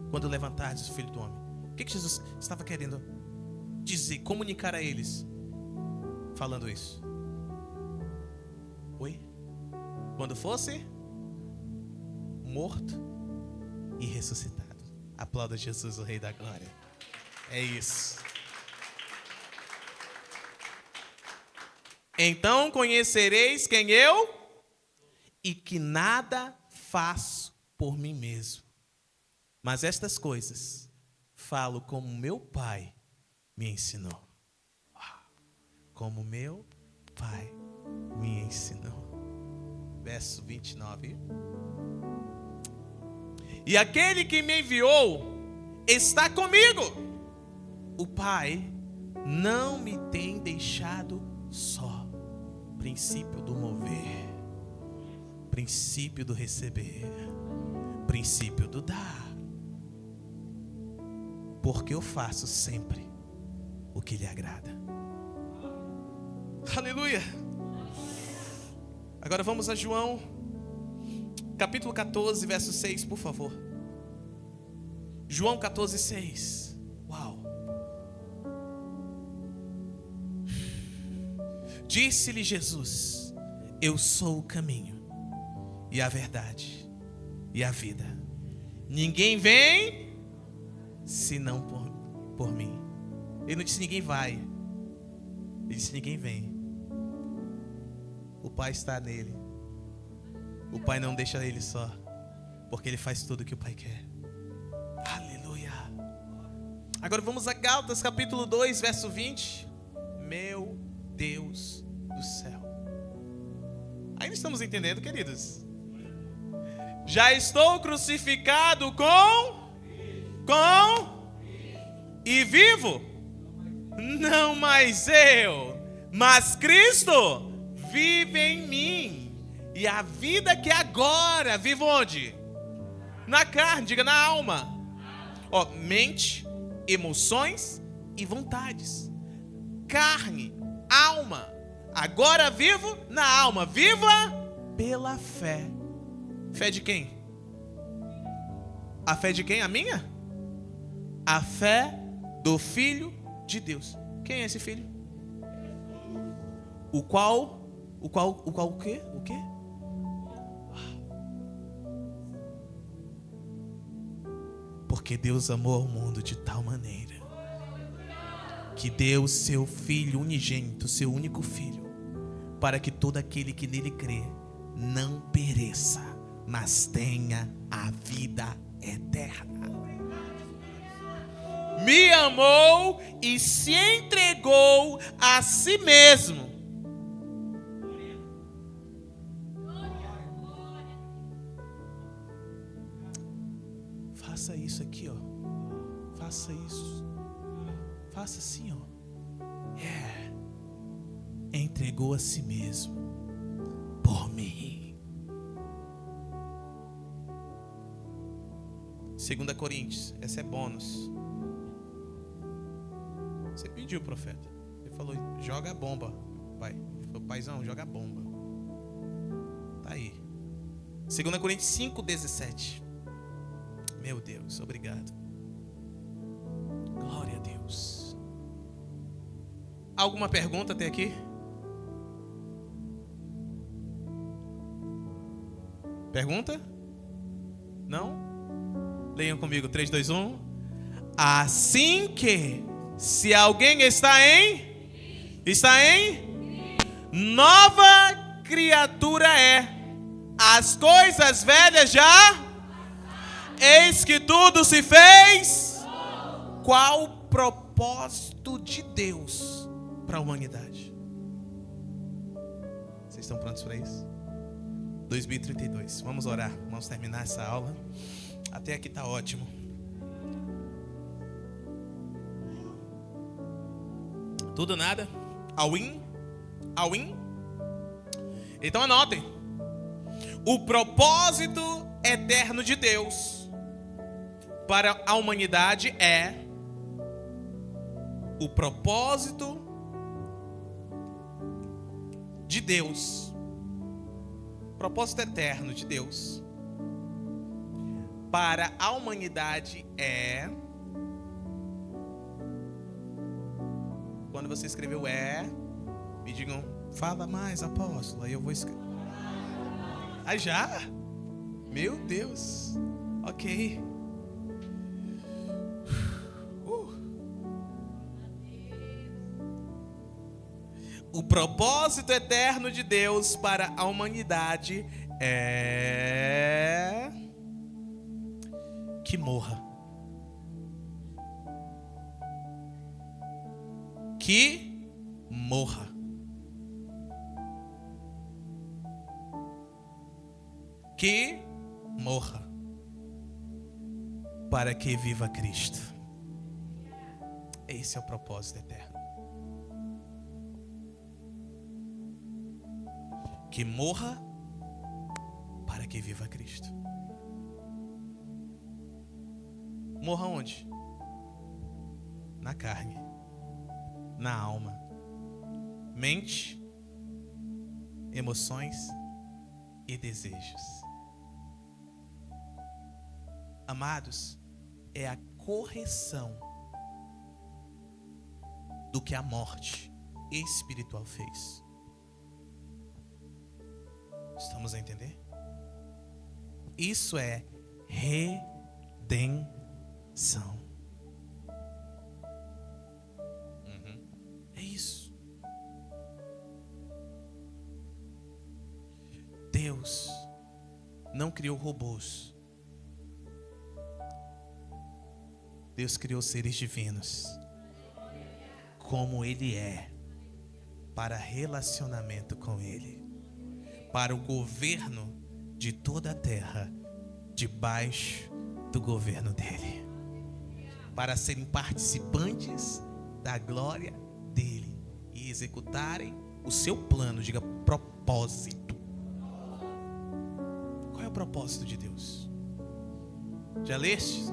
Quando levantardes o Filho do Homem, o que Jesus estava querendo dizer, comunicar a eles, falando isso? Oi? Quando fosse morto e ressuscitado. Aplauda Jesus, o Rei da Glória. É isso. Então conhecereis quem eu e que nada faço por mim mesmo, mas estas coisas falo como meu Pai me ensinou. Como meu Pai me ensinou. Verso 29. E aquele que me enviou está comigo. O Pai não me tem deixado só. Princípio do mover, princípio do receber, princípio do dar. Porque eu faço sempre o que lhe agrada. Aleluia. Agora vamos a João capítulo 14, verso 6, por favor. João 14, 6. Uau. Disse-lhe Jesus: eu sou o caminho e a verdade e a vida. Ninguém vem senão por mim. Ele não disse ninguém vai. Ele disse ninguém vem. O Pai está nele. O Pai não deixa ele só, porque ele faz tudo o que o Pai quer. Aleluia. Agora vamos a Gálatas capítulo 2, verso 20. Meu Deus do céu. Ainda estamos entendendo, queridos? Já estou crucificado com e vivo. Não mais eu, mas Cristo vive em mim. E a vida que agora vivo onde? Na carne, diga na alma. Mente, emoções e vontades. Carne, alma. Agora vivo na alma. Viva pela fé. Fé de quem? A fé de quem? A minha? A fé do Filho de Deus. Quem é esse filho? O qual o quê? O quê? Porque Deus amou o mundo de tal maneira que deu o seu Filho unigênito, seu único Filho, para que todo aquele que nele crê não pereça, mas tenha a vida eterna. Me amou e se entregou a si mesmo. Faça isso aqui, ó. Faça isso. Faça assim, ó. Entregou a si mesmo por mim. 2 Coríntios, essa é bônus. Você pediu, profeta. Ele falou, joga a bomba, pai. Ele falou, paizão, joga a bomba. Tá aí. 2 Coríntios 5:17. Meu Deus, obrigado. Glória a Deus. Alguma pergunta até aqui? Pergunta? Não? Leiam comigo, 3, 2, 1. Assim que, se alguém está em nova criatura é. As coisas velhas já, eis que tudo se fez. Qual o propósito de Deus para a humanidade? Vocês estão prontos para isso? 2032. Vamos orar. Vamos terminar essa aula. Até aqui está ótimo. Tudo nada? All in? All in? Então anotem. O propósito eterno de Deus para a humanidade é o propósito de Deus. Propósito eterno de Deus para a humanidade é. Quando você escreveu me digam, fala mais, apóstolo. Aí eu vou escrever. Ah, já? Meu Deus. Ok. O propósito eterno de Deus para a humanidade é que morra. Que morra. Que morra. Para que viva Cristo. Esse é o propósito eterno. Que morra para que viva Cristo. Morra onde? Na carne, na alma, mente, emoções e desejos. Amados, é a correção do que a morte espiritual fez. Estamos a entender? Isso é redenção. É isso. Deus não criou robôs. Deus criou seres divinos. Como Ele é. Para relacionamento com Ele. Para o governo de toda a terra, debaixo do governo dele, para serem participantes da glória dele e executarem o seu plano. Diga propósito. Qual é o propósito de Deus? Já leste?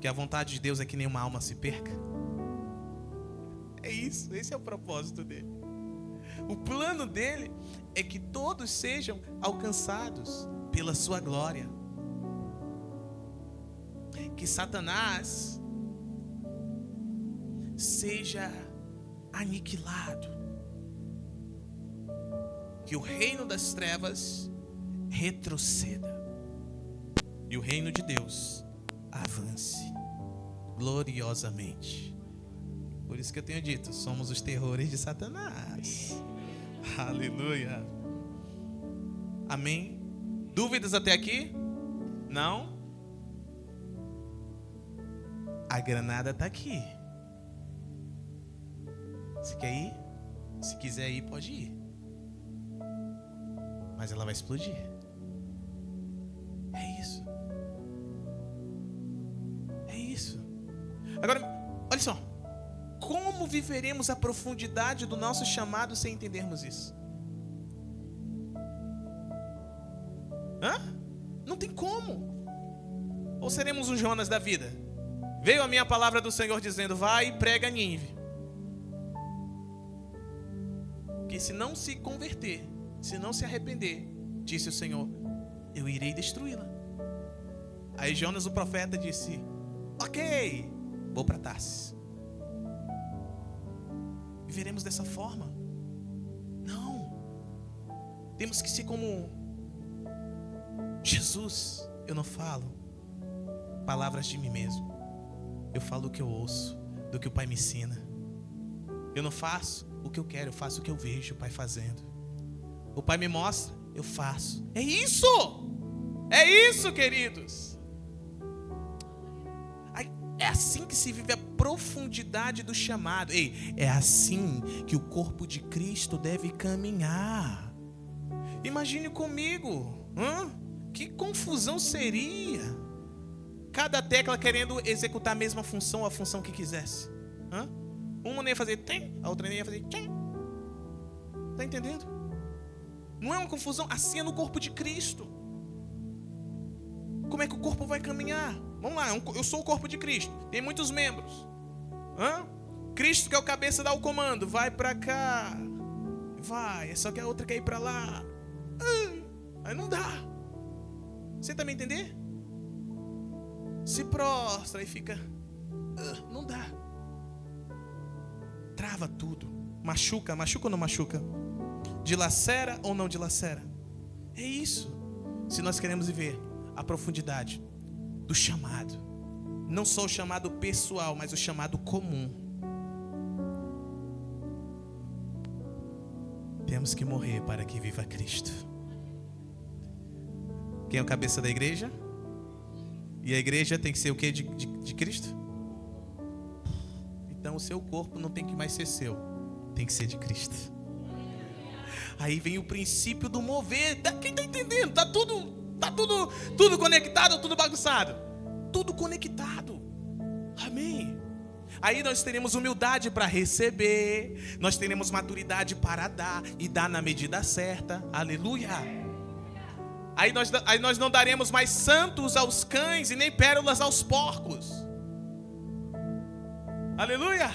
Que a vontade de Deus é que nenhuma alma se perca? É isso, esse é o propósito dele. O plano dele é que todos sejam alcançados pela sua glória. Que Satanás seja aniquilado. Que o reino das trevas retroceda. E o reino de Deus avance gloriosamente. Por isso que eu tenho dito, somos os terrores de Satanás. Aleluia. Amém? Dúvidas até aqui? Não? A granada está aqui. Você quer ir? Se quiser ir, pode ir. Mas ela vai explodir. É isso. É isso. Agora, olha só. Como viveremos a profundidade do nosso chamado sem entendermos isso? Não tem como. Ou seremos um Jonas da vida? Veio a minha palavra do Senhor dizendo, vai e prega a Nínive. que se não se converter, se não se arrepender, disse o Senhor, eu irei destruí-la. Aí Jonas, o profeta, disse, ok, vou para Tarsis. Viveremos dessa forma? Não. Temos que ser como Jesus. Eu não falo palavras de mim mesmo. Eu falo o que eu ouço, do que o Pai me ensina. Eu não faço o que eu quero, eu faço o que eu vejo o Pai fazendo. O Pai me mostra, eu faço. É isso! É isso, queridos! É assim que se vive a profundidade do chamado. Ei, é assim que o corpo de Cristo deve caminhar. Imagine comigo, que confusão seria cada tecla querendo executar a mesma função, a função que quisesse. Uma nem ia fazer tem, a outra nem ia fazer tem. Está entendendo? Não é uma confusão? Assim é no corpo de Cristo. Como é que o corpo vai caminhar? Vamos lá, eu sou o corpo de Cristo. Tem muitos membros. Cristo, que é o cabeça, dá o comando. Vai para cá. Vai, só que a outra quer ir para lá. Aí não dá. Você tá me entendendo? Se prostra e fica. Não dá. Trava tudo. Machuca ou não machuca? Dilacera ou não dilacera? É isso. Se nós queremos viver a profundidade do chamado, não só o chamado pessoal, mas o chamado comum, temos que morrer para que viva Cristo. Quem é o cabeça da igreja? E a igreja tem que ser o quê de Cristo? Então o seu corpo não tem que mais ser seu, tem que ser de Cristo. Aí vem o princípio do mover. Quem está entendendo? Tá tudo conectado ou tudo bagunçado? Tudo conectado. Amém. Aí nós teremos humildade para receber, nós teremos maturidade para dar e dar na medida certa. Aleluia. Aí nós não daremos mais santos aos cães e nem pérolas aos porcos. Aleluia.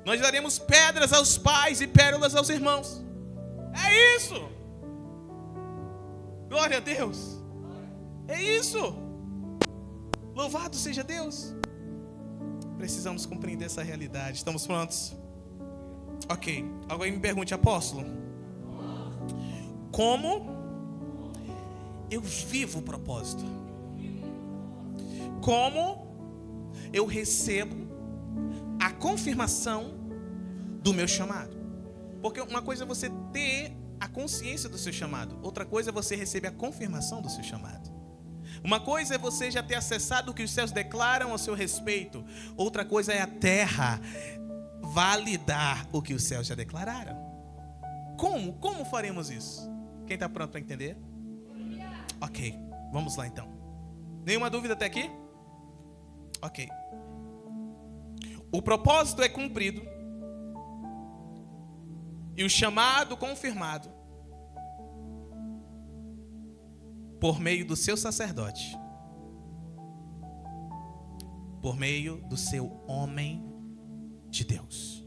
Nós daremos pedras aos pais e pérolas aos irmãos. É isso. Glória a Deus. É isso. Louvado seja Deus. Precisamos compreender essa realidade. Estamos prontos? Ok. Alguém me pergunte, apóstolo, como eu vivo o propósito? Como eu recebo a confirmação do meu chamado? Porque uma coisa é você ter a consciência do seu chamado, outra coisa é você receber a confirmação do seu chamado. Uma coisa é você já ter acessado o que os céus declaram a seu respeito, outra coisa é a terra validar o que os céus já declararam. Como faremos isso? Quem está pronto para entender? Ok, vamos lá então. Nenhuma dúvida até aqui? Ok. O propósito é cumprido e o chamado confirmado por meio do seu sacerdote, por meio do seu homem de Deus.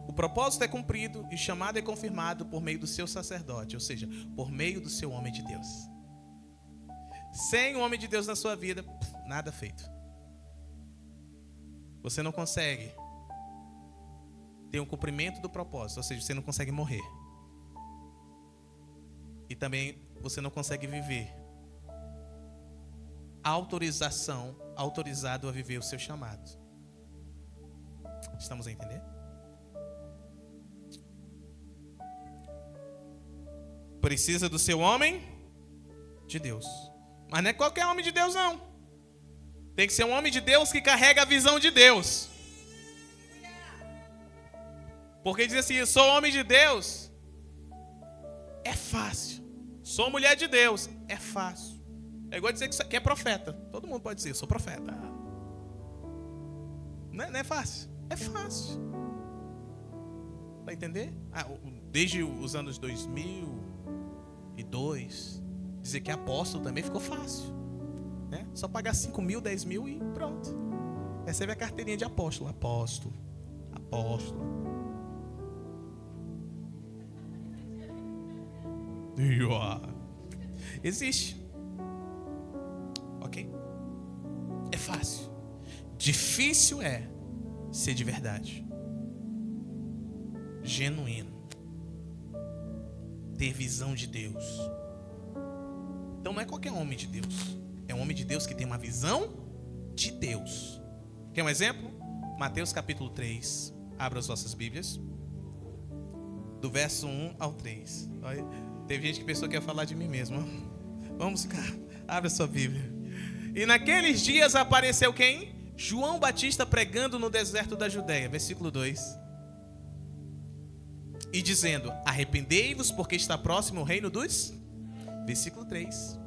O propósito é cumprido e o chamado é confirmado por meio do seu sacerdote, ou seja, por meio do seu homem de Deus. Sem o homem de Deus na sua vida, nada feito. Você não consegue ter um cumprimento do propósito, ou seja, você não consegue morrer. E também você não consegue viver autorizado a viver o seu chamado. Estamos a entender? Precisa do seu homem de Deus. Mas não é qualquer homem de Deus, não. Tem que ser um homem de Deus que carrega a visão de Deus. Porque diz assim, eu sou homem de Deus, é fácil. Sou mulher de Deus, é fácil. É igual dizer que é profeta. Todo mundo pode dizer, eu sou profeta. Não é fácil? É fácil. Vai entender? Desde os anos 2002, dizer que é apóstolo também ficou fácil, né? Só pagar 5 mil, 10 mil e pronto. Recebe a carteirinha de apóstolo. Apóstolo. Existe. Ok? É fácil. Difícil é ser de verdade. Genuíno. Ter visão de Deus. Então não é qualquer homem de Deus. É um homem de Deus que tem uma visão de Deus. Quer um exemplo? Mateus capítulo 3. Abra as vossas Bíblias. Do verso 1 ao 3. Olha, teve gente que pensou que ia falar de mim mesmo. Vamos cá. Abra sua Bíblia. E naqueles dias apareceu quem? João Batista pregando no deserto da Judeia. Versículo 2. E dizendo: arrependei-vos, porque está próximo o reino dos... Versículo 3.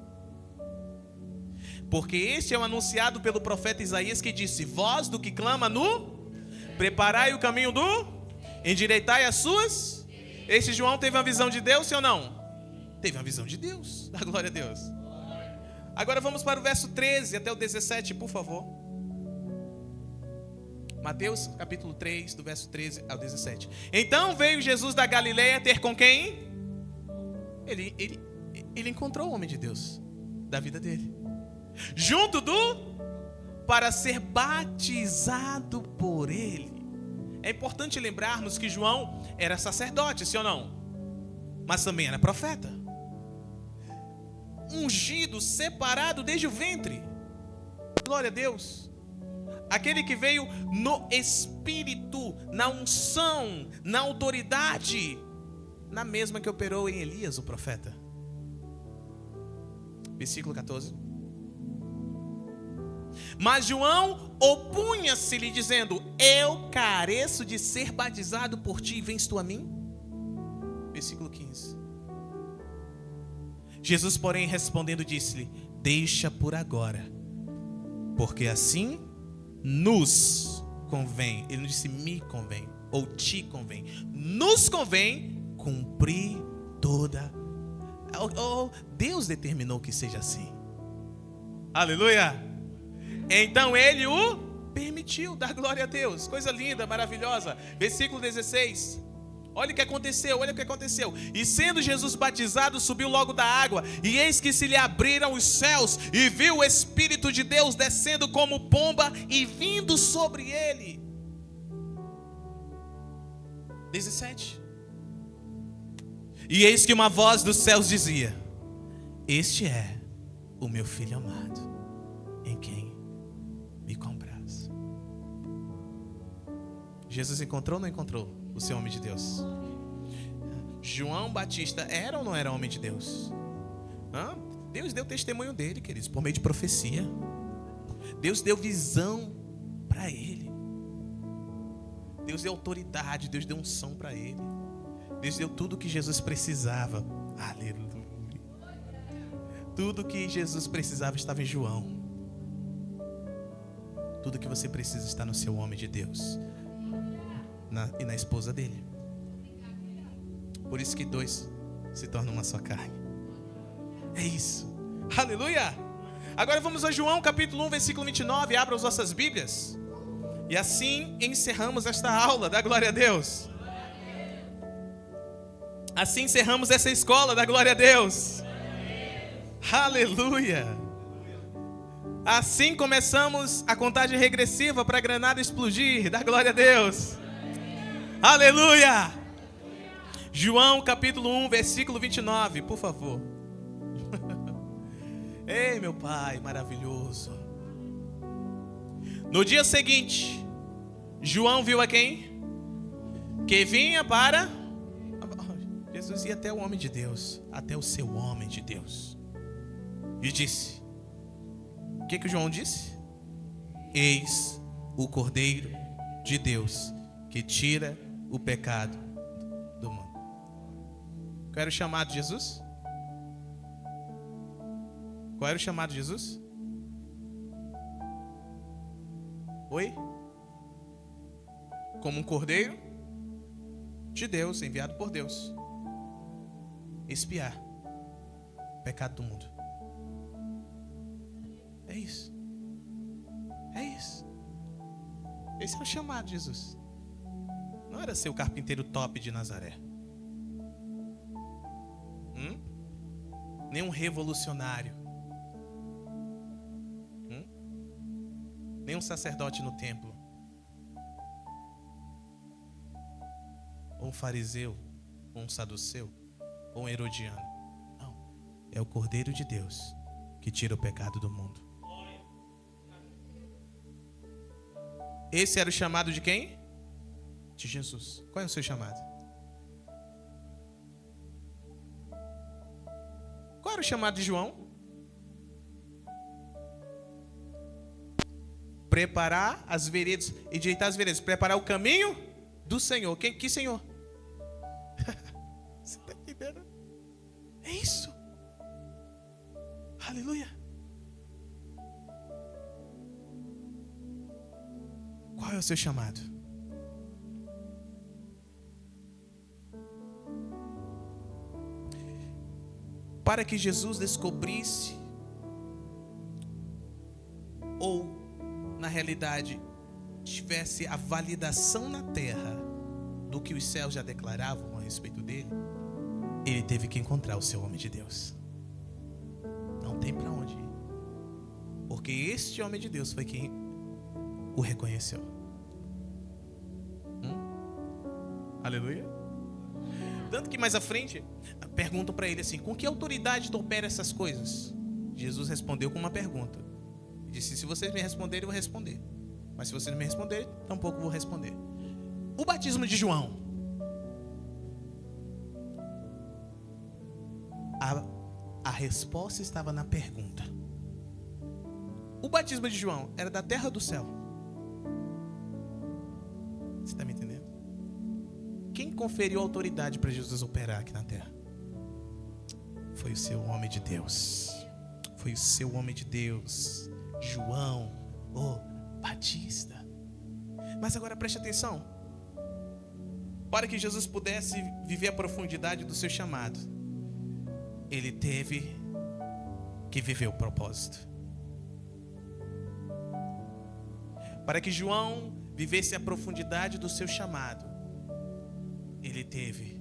Porque este é o anunciado pelo profeta Isaías, que disse: voz do que clama no... preparai o caminho do... endireitai as suas... Este João teve uma visão de Deus, sim ou não? Teve uma visão de Deus. A glória a Deus. Agora vamos para o verso 13 até o 17, por favor. Mateus capítulo 3, do verso 13 ao 17. Então veio Jesus da Galileia ter com quem? Ele encontrou o homem de Deus da vida dele. Junto para ser batizado por ele. É importante lembrarmos que João era sacerdote, sim ou não? Mas também era profeta. Ungido, separado desde o ventre. Glória a Deus. Aquele que veio no Espírito, na unção, na autoridade, na mesma que operou em Elias, o profeta. Versículo 14. Mas João opunha-se-lhe, dizendo: eu careço de ser batizado por ti, e vens tu a mim? Versículo 15. Jesus, porém, respondendo, disse-lhe: deixa por agora, porque assim nos convém. Ele não disse me convém, ou te convém. Nos convém cumprir toda. Deus determinou que seja assim. Aleluia. Então ele o permitiu. Dar glória a Deus. Coisa linda, maravilhosa. Versículo 16. Olha o que aconteceu, olha o que aconteceu. E sendo Jesus batizado, subiu logo da água. E eis que se lhe abriram os céus. E viu o Espírito de Deus descendo como pomba e vindo sobre ele. 17. E eis que uma voz dos céus dizia: este é o meu Filho amado, em quem me compraz. Jesus encontrou ou não encontrou o seu homem de Deus? João Batista era ou não era homem de Deus? Deus deu testemunho dele, queridos, por meio de profecia. Deus deu visão para ele. Deus deu autoridade, Deus deu unção para ele. Deus deu tudo o que Jesus precisava. Aleluia. Tudo que Jesus precisava estava em João. Tudo que você precisa está no seu homem de Deus e na esposa dele. Por isso que dois se tornam uma só carne. É isso. Aleluia. Agora vamos a João capítulo 1, versículo 29. Abra as nossas Bíblias. E assim encerramos esta aula. Dá glória a Deus. Assim encerramos essa escola. Dá glória a Deus. Aleluia. Assim começamos a contagem regressiva para a granada explodir. Dá glória a Deus. Aleluia. João capítulo 1, versículo 29, por favor. Ei, meu Pai maravilhoso. No dia seguinte, João viu a quem? Que vinha para... Jesus ia até o homem de Deus, até o seu homem de Deus, e disse: o que João disse? Eis o Cordeiro de Deus, que tira o pecado do mundo. Qual era o chamado de Jesus? Qual era o chamado de Jesus? Oi? Como um cordeiro de Deus, enviado por Deus, expiar o pecado do mundo. É isso. É isso. Esse é o chamado de Jesus. Não era ser o carpinteiro top de Nazaré. Nem um revolucionário. Nem um sacerdote no templo. Ou um fariseu, ou um saduceu, ou um herodiano. Não. É o Cordeiro de Deus que tira o pecado do mundo. Esse era o chamado de quem? De Jesus. Qual é o seu chamado? Qual era o chamado de João? Preparar as veredas, endireitar as veredas, preparar o caminho do Senhor. Que Senhor? Você está entendendo? É isso. Aleluia. Qual é o seu chamado? Para que Jesus descobrisse, ou na realidade tivesse a validação na terra do que os céus já declaravam a respeito dele, ele teve que encontrar o seu homem de Deus. Não tem para onde ir, porque este homem de Deus foi quem o reconheceu. Aleluia. Tanto que mais à frente perguntam para ele assim: com que autoridade tu opera essas coisas? Jesus respondeu com uma pergunta. Ele disse: se vocês me responderem, eu vou responder. Mas se vocês não me responderem, tampouco vou responder. O batismo de João. A resposta estava na pergunta. O batismo de João era da terra ou do céu? Você está me entendendo? Quem conferiu autoridade para Jesus operar aqui na terra? Foi o seu homem de Deus. Foi o seu homem de Deus, João, o Batista. Mas agora preste atenção. Para que Jesus pudesse viver a profundidade do seu chamado, ele teve que viver o propósito. Para que João vivesse a profundidade do seu chamado, ele teve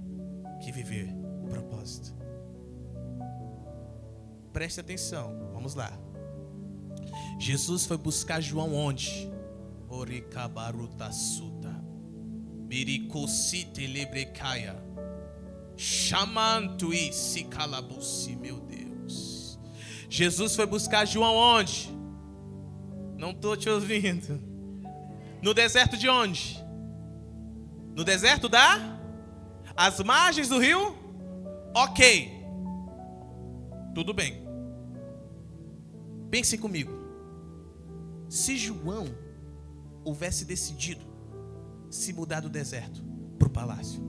que viver o propósito. Preste atenção, vamos lá. Jesus foi buscar João onde? Orikabarutasuta, Miricosite lebrecaia, Chamantui sicalabusi, meu Deus. Jesus foi buscar João onde? Não estou te ouvindo. No deserto de onde? No deserto as margens do rio? Ok. Tudo bem. Pense comigo. Se João houvesse decidido se mudar do deserto para o palácio,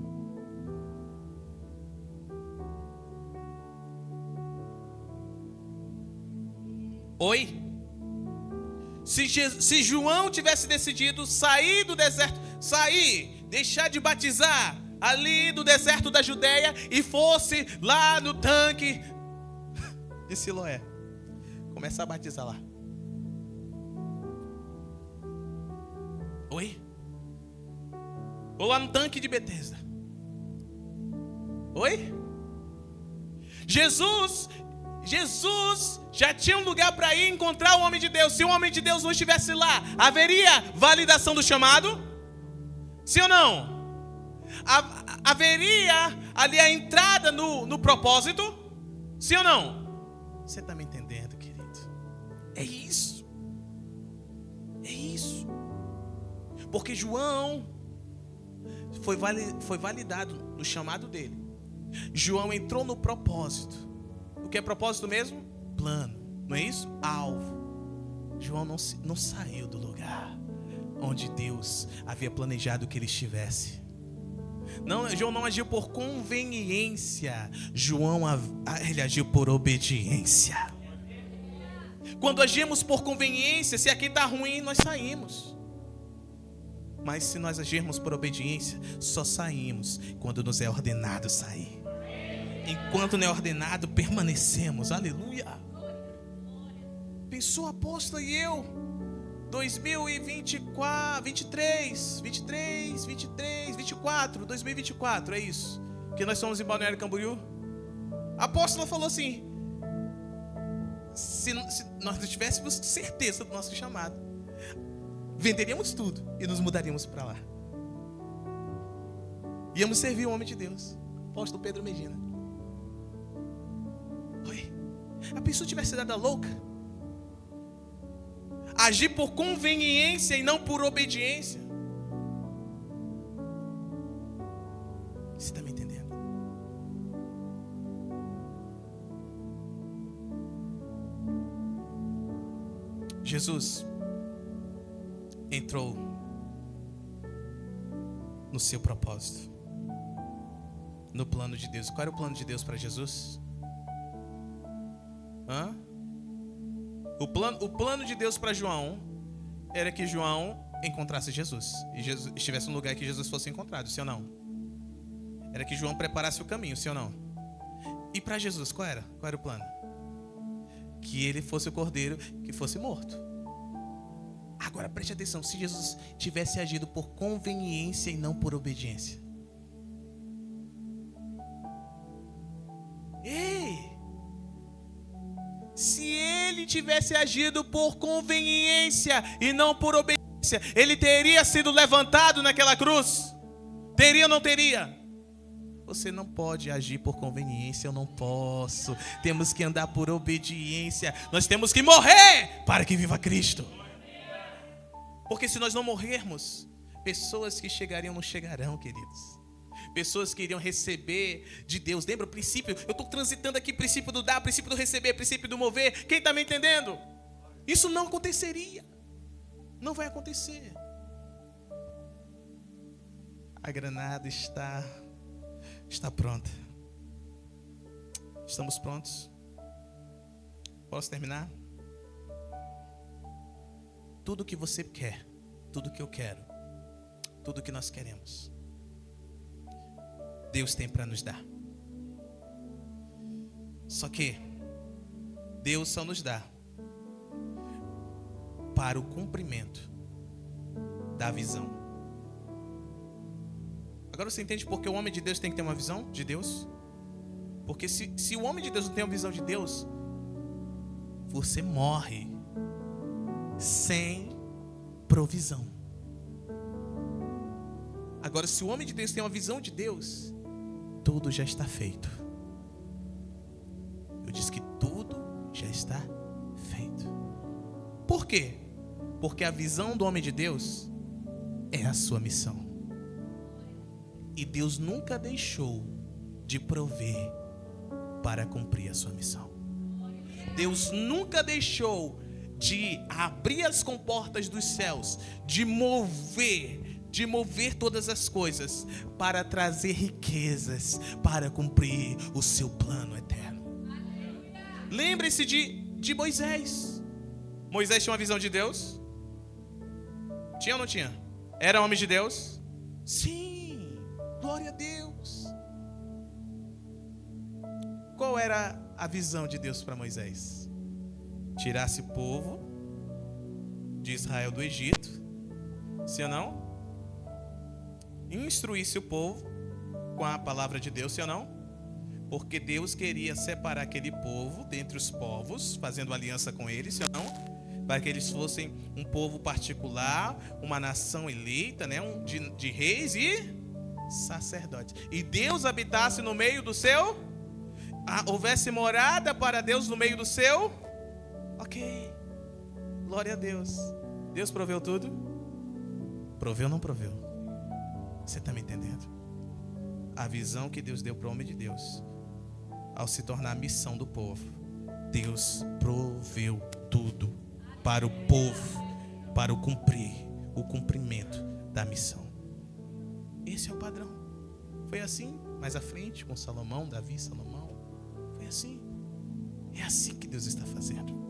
oi? Se João tivesse decidido sair do deserto, deixar de batizar ali do deserto da Judeia e fosse lá no tanque de Siloé, começar a batizar lá. Oi? Ou lá no tanque de Betesda. Oi? Jesus já tinha um lugar para ir encontrar o homem de Deus. Se o homem de Deus não estivesse lá, haveria validação do chamado? Sim ou não? Haveria ali a entrada no propósito? Sim ou não? Você está me entendendo, querido? É isso. É isso. Porque João foi validado no chamado dele. João entrou no propósito. O que é propósito mesmo? Plano, não é isso? Alvo. João não saiu do lugar onde Deus havia planejado que ele estivesse. João não agiu por conveniência. Ele agiu por obediência. Quando agimos por conveniência, se aqui está ruim, nós saímos. Mas se nós agirmos por obediência, só saímos quando nos é ordenado sair. Enquanto não é ordenado, permanecemos. Aleluia. Pensou, apóstolo, e eu? 2024, 2024, é isso. Que nós somos em Balneário Camboriú. A apóstola falou assim: se nós não tivéssemos certeza do nosso chamado, venderíamos tudo e nos mudaríamos para lá. Íamos servir o homem de Deus, apóstolo Pedro Medina. Oi, a pessoa tivesse dado a louca, agir por conveniência e não por obediência. Você está me entendendo? Jesus entrou no seu propósito, no plano de Deus. Qual era o plano de Deus para Jesus? O plano de Deus para João era que João encontrasse Jesus e Jesus estivesse no lugar que Jesus fosse encontrado, sim ou não? Era que João preparasse o caminho, sim ou não? E para Jesus, qual era? Qual era o plano? Que ele fosse o cordeiro que fosse morto. Agora preste atenção, se Jesus tivesse agido por conveniência e não por obediência. Ei! Se ele tivesse agido por conveniência e não por obediência, ele teria sido levantado naquela cruz? Teria ou não teria? Você não pode agir por conveniência, eu não posso. Temos que andar por obediência. Nós temos que morrer para que viva Cristo. Porque se nós não morrermos, pessoas que chegariam não chegarão, queridos. Pessoas que iriam receber de Deus. Lembra o princípio? Eu estou transitando aqui, princípio do dar, princípio do receber, princípio do mover. Quem está me entendendo? Isso não aconteceria. Não vai acontecer. A granada está pronta. Estamos prontos? Posso terminar? Tudo que você quer, tudo que eu quero, tudo que nós queremos, Deus tem para nos dar. Só que Deus só nos dá para o cumprimento da visão. Agora você entende porque o homem de Deus tem que ter uma visão de Deus? Porque se o homem de Deus não tem uma visão de Deus, você morre sem provisão. Agora, se o homem de Deus tem uma visão de Deus, tudo já está feito. Eu disse que tudo já está feito. Por quê? Porque a visão do homem de Deus é a sua missão. E Deus nunca deixou de prover para cumprir a sua missão. Deus nunca deixou de abrir as comportas dos céus, de mover todas as coisas para trazer riquezas, para cumprir o seu plano eterno. Lembre-se de Moisés. Moisés tinha uma visão de Deus? Tinha ou não tinha? Era homem de Deus? Sim, glória a Deus. Qual era a visão de Deus para Moisés? Tirasse o povo de Israel do Egito, sim ou não? Instruísse o povo com a palavra de Deus, sim ou não? Porque Deus queria separar aquele povo dentre os povos, fazendo aliança com eles, sim ou não? Para que eles fossem um povo particular, uma nação eleita, né? de reis e sacerdotes. E Deus habitasse no meio do seu... houvesse morada para Deus no meio do seu... Ok, glória a Deus. Deus proveu tudo? Proveu ou não proveu? Você está me entendendo? A visão que Deus deu para o homem de Deus, ao se tornar a missão do povo, Deus proveu tudo para o povo, para o cumprimento da missão. Esse é o padrão. Foi assim, mais à frente, com Salomão, Davi, Salomão. Foi assim. É assim que Deus está fazendo.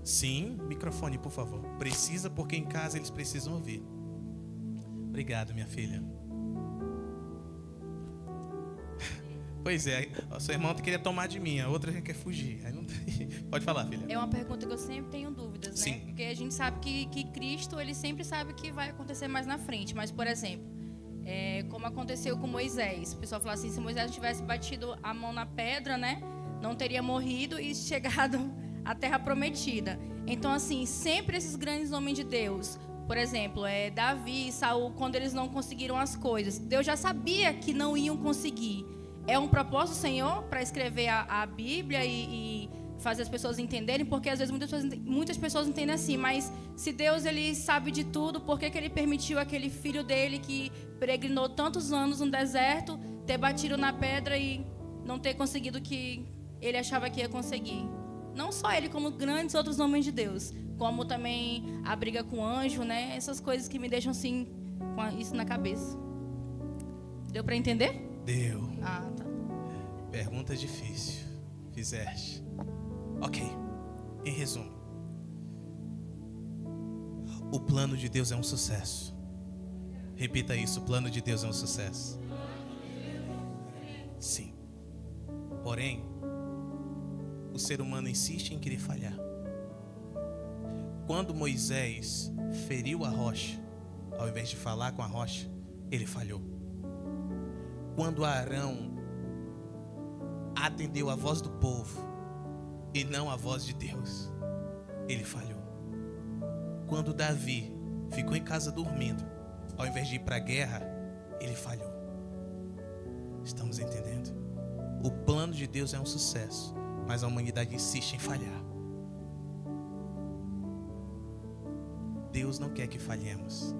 Sim, microfone, por favor. Precisa, porque em casa eles precisam ouvir. Obrigado, minha filha. Pois é, a sua irmã queria tomar de mim, a outra já quer fugir. Aí não... Pode falar, filha. É uma pergunta que eu sempre tenho dúvida. dúvidas, Sim. né? Porque a gente sabe que Cristo, ele sempre sabe o que vai acontecer mais na frente. Mas, por exemplo, como aconteceu com Moisés. O pessoal fala assim, se Moisés não tivesse batido a mão na pedra, né? Não teria morrido e chegado à terra prometida. Então, assim, sempre esses grandes homens de Deus, por exemplo, Davi e Saul, quando eles não conseguiram as coisas, Deus já sabia que não iam conseguir. É um propósito do Senhor para escrever a Bíblia e fazer as pessoas entenderem, porque às vezes muitas pessoas entendem assim, mas se Deus ele sabe de tudo, por que ele permitiu aquele filho dele que peregrinou tantos anos no deserto, ter batido na pedra e não ter conseguido o que ele achava que ia conseguir? Não só ele, como grandes outros homens de Deus, como também a briga com o anjo, né? Essas coisas que me deixam assim, com isso na cabeça. Deu para entender? Deu. Ah, tá. Pergunta difícil. Fizeste. Ok. Em resumo. O plano de Deus é um sucesso. Repita isso. O plano de Deus é um sucesso. Sim. Porém, o ser humano insiste em querer falhar. Quando Moisés feriu a rocha, ao invés de falar com a rocha, ele falhou. Quando Arão atendeu a voz do povo e não a voz de Deus, ele falhou. Quando Davi ficou em casa dormindo, ao invés de ir para a guerra, ele falhou. Estamos entendendo? O plano de Deus é um sucesso, mas a humanidade insiste em falhar. Deus não quer que falhemos.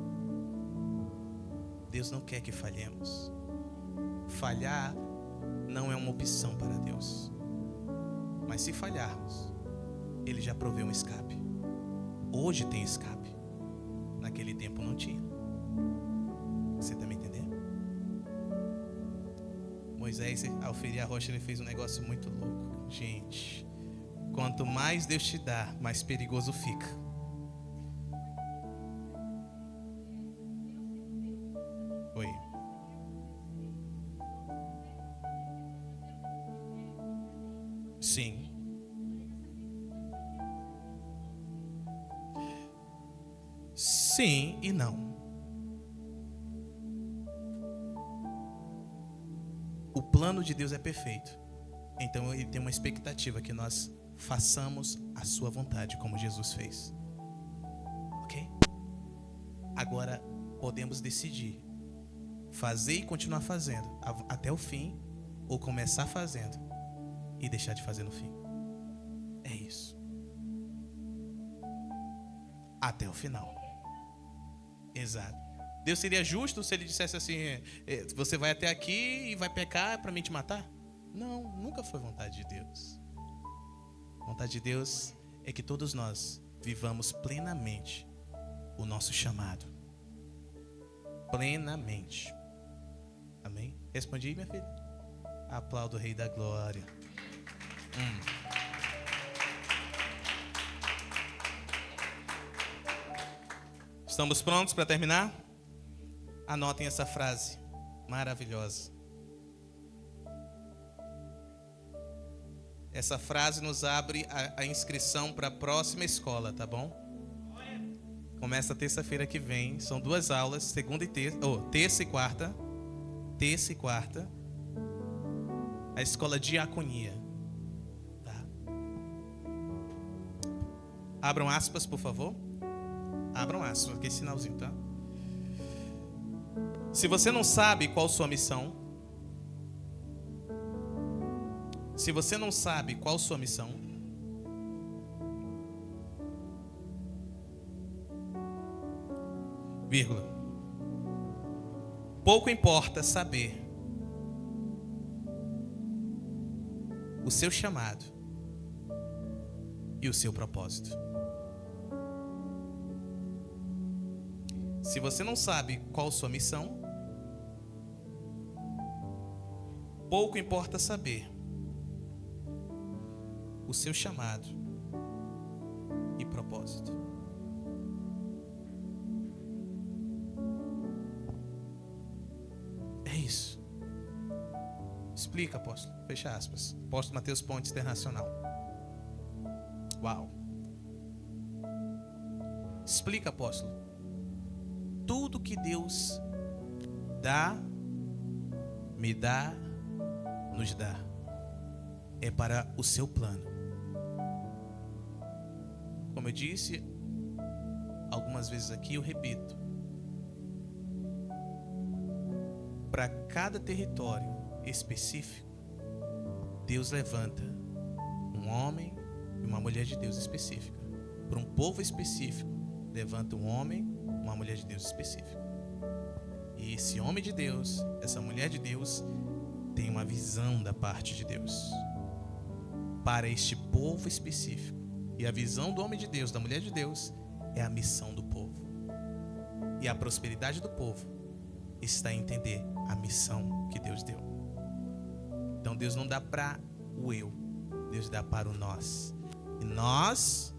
Deus não quer que falhemos. Falhar não é uma opção para Deus. Mas se falharmos, Ele já proveu um escape. Hoje tem escape. Naquele tempo não tinha. Você está me entendendo? Moisés, ao ferir a rocha, ele fez um negócio muito louco. Gente, quanto mais Deus te dá, mais perigoso fica. Oi. Sim. Sim e não. O plano de Deus é perfeito. Então ele tem uma expectativa que nós façamos a sua vontade, como Jesus fez. Ok? Agora podemos decidir fazer e continuar fazendo até o fim, ou começar fazendo e deixar de fazer no fim. É isso. Até o final. Exato. Deus seria justo se ele dissesse assim: você vai até aqui e vai pecar para mim te matar? Não, nunca foi vontade de Deus. A vontade de Deus é que todos nós vivamos plenamente o nosso chamado. Plenamente. Amém? Respondi, minha filha? Aplaudo o Rei da Glória. Estamos prontos para terminar? Anotem essa frase maravilhosa. Essa frase nos abre a inscrição para a próxima escola, tá bom? Começa terça-feira que vem. São 2 aulas, segunda e terça, terça e quarta. Terça e quarta. A escola Diaconia. Tá? Abram aspas, por favor. Abram aspas, aquele sinalzinho, tá? Se você não sabe qual sua missão, vírgula, pouco importa saber o seu chamado e o seu propósito. Se você não sabe qual sua missão, pouco importa saber o seu chamado e propósito. É isso. Explica, apóstolo. Fecha aspas. Apóstolo Mateus Pontes Internacional. Uau. Explica, apóstolo. Tudo que Deus dá, me dá, nos dá, é para o seu plano. Como eu disse algumas vezes aqui, eu repito. Para cada território específico, Deus levanta um homem e uma mulher de Deus específica. Para um povo específico, levanta um homem, uma mulher de Deus específica. E esse homem de Deus, essa mulher de Deus, tem uma visão da parte de Deus para este povo específico. E a visão do homem de Deus, da mulher de Deus, é a missão do povo. E a prosperidade do povo está em entender a missão que Deus deu. Então Deus não dá para o eu, Deus dá para o nós. E nós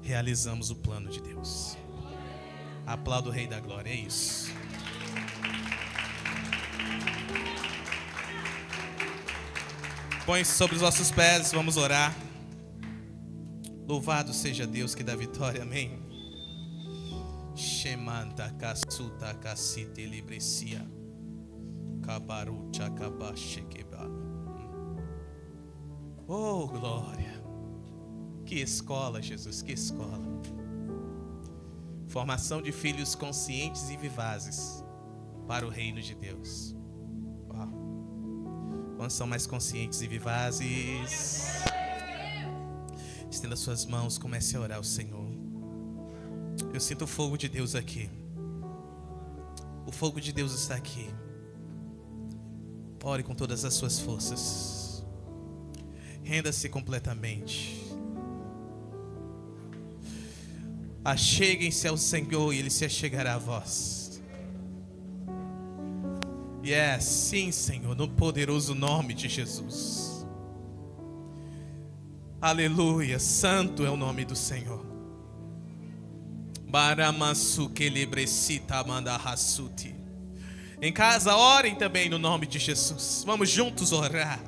realizamos o plano de Deus. Aplauda o Rei da Glória, é isso. Põe-se sobre os vossos pés, vamos orar. Louvado seja Deus que dá vitória, amém. Shemanta kasuta kasite librecia kabaru chakabashekeba. Oh, glória. Que escola, Jesus, que escola. Formação de filhos conscientes e vivazes para o reino de Deus. Quando são mais conscientes e vivazes, estenda suas mãos, comece a orar ao Senhor. Eu sinto o fogo de Deus aqui. O fogo de Deus está aqui. Ore com todas as suas forças. Renda-se completamente. Acheguem-se ao Senhor e Ele se achegará a vós. Sim, Senhor, no poderoso nome de Jesus. Aleluia, santo é o nome do Senhor. Em casa, orem também no nome de Jesus. Vamos juntos orar.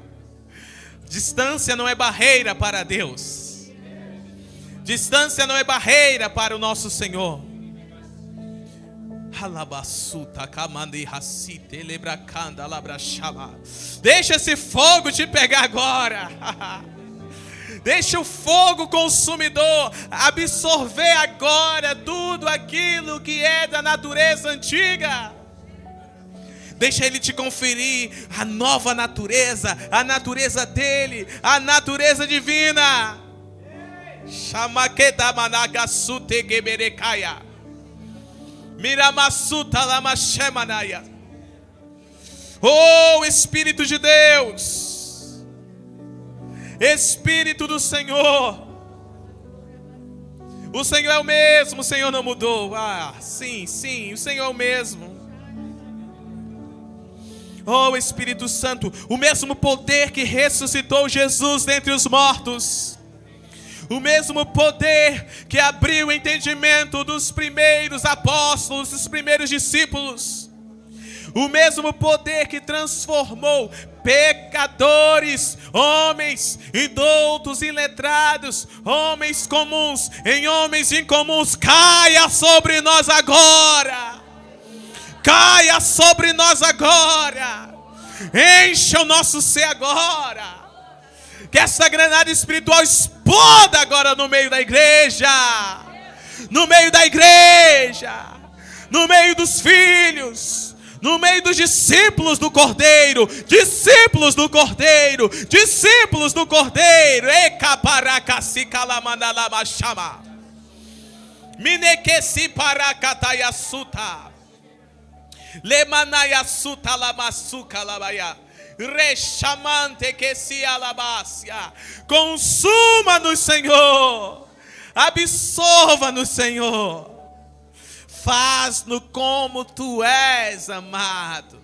Distância não é barreira para Deus. Distância não é barreira para o nosso Senhor. Deixa esse fogo te pegar agora. Deixa o fogo consumidor absorver agora tudo aquilo que é da natureza antiga. Deixa ele te conferir a nova natureza, a natureza dele, a natureza divina. Chamakedamanagassute geberekaya. Miramasuta lamashemanaya. Oh, Espírito de Deus, Espírito do Senhor. O Senhor é o mesmo, o Senhor não mudou. Sim, o Senhor é o mesmo. Oh, Espírito Santo, o mesmo poder que ressuscitou Jesus dentre os mortos, o mesmo poder que abriu o entendimento dos primeiros apóstolos, dos primeiros discípulos, o mesmo poder que transformou pecadores, homens indoutos, iletrados, homens comuns em homens incomuns, caia sobre nós agora. Caia sobre nós agora. Encha o nosso ser agora. Que essa granada espiritual exploda agora no meio da igreja. No meio da igreja. No meio dos filhos. No meio dos discípulos do Cordeiro. Discípulos do Cordeiro. Discípulos do Cordeiro. Ekaparakasi kalamandalamashama. Minekesi parakatayasuta. Lemanayasuta lamasuka labaya. Rechamante que se alabacia. Consuma-nos, Senhor. Absorva-nos, Senhor. Faz-nos como Tu és, amado.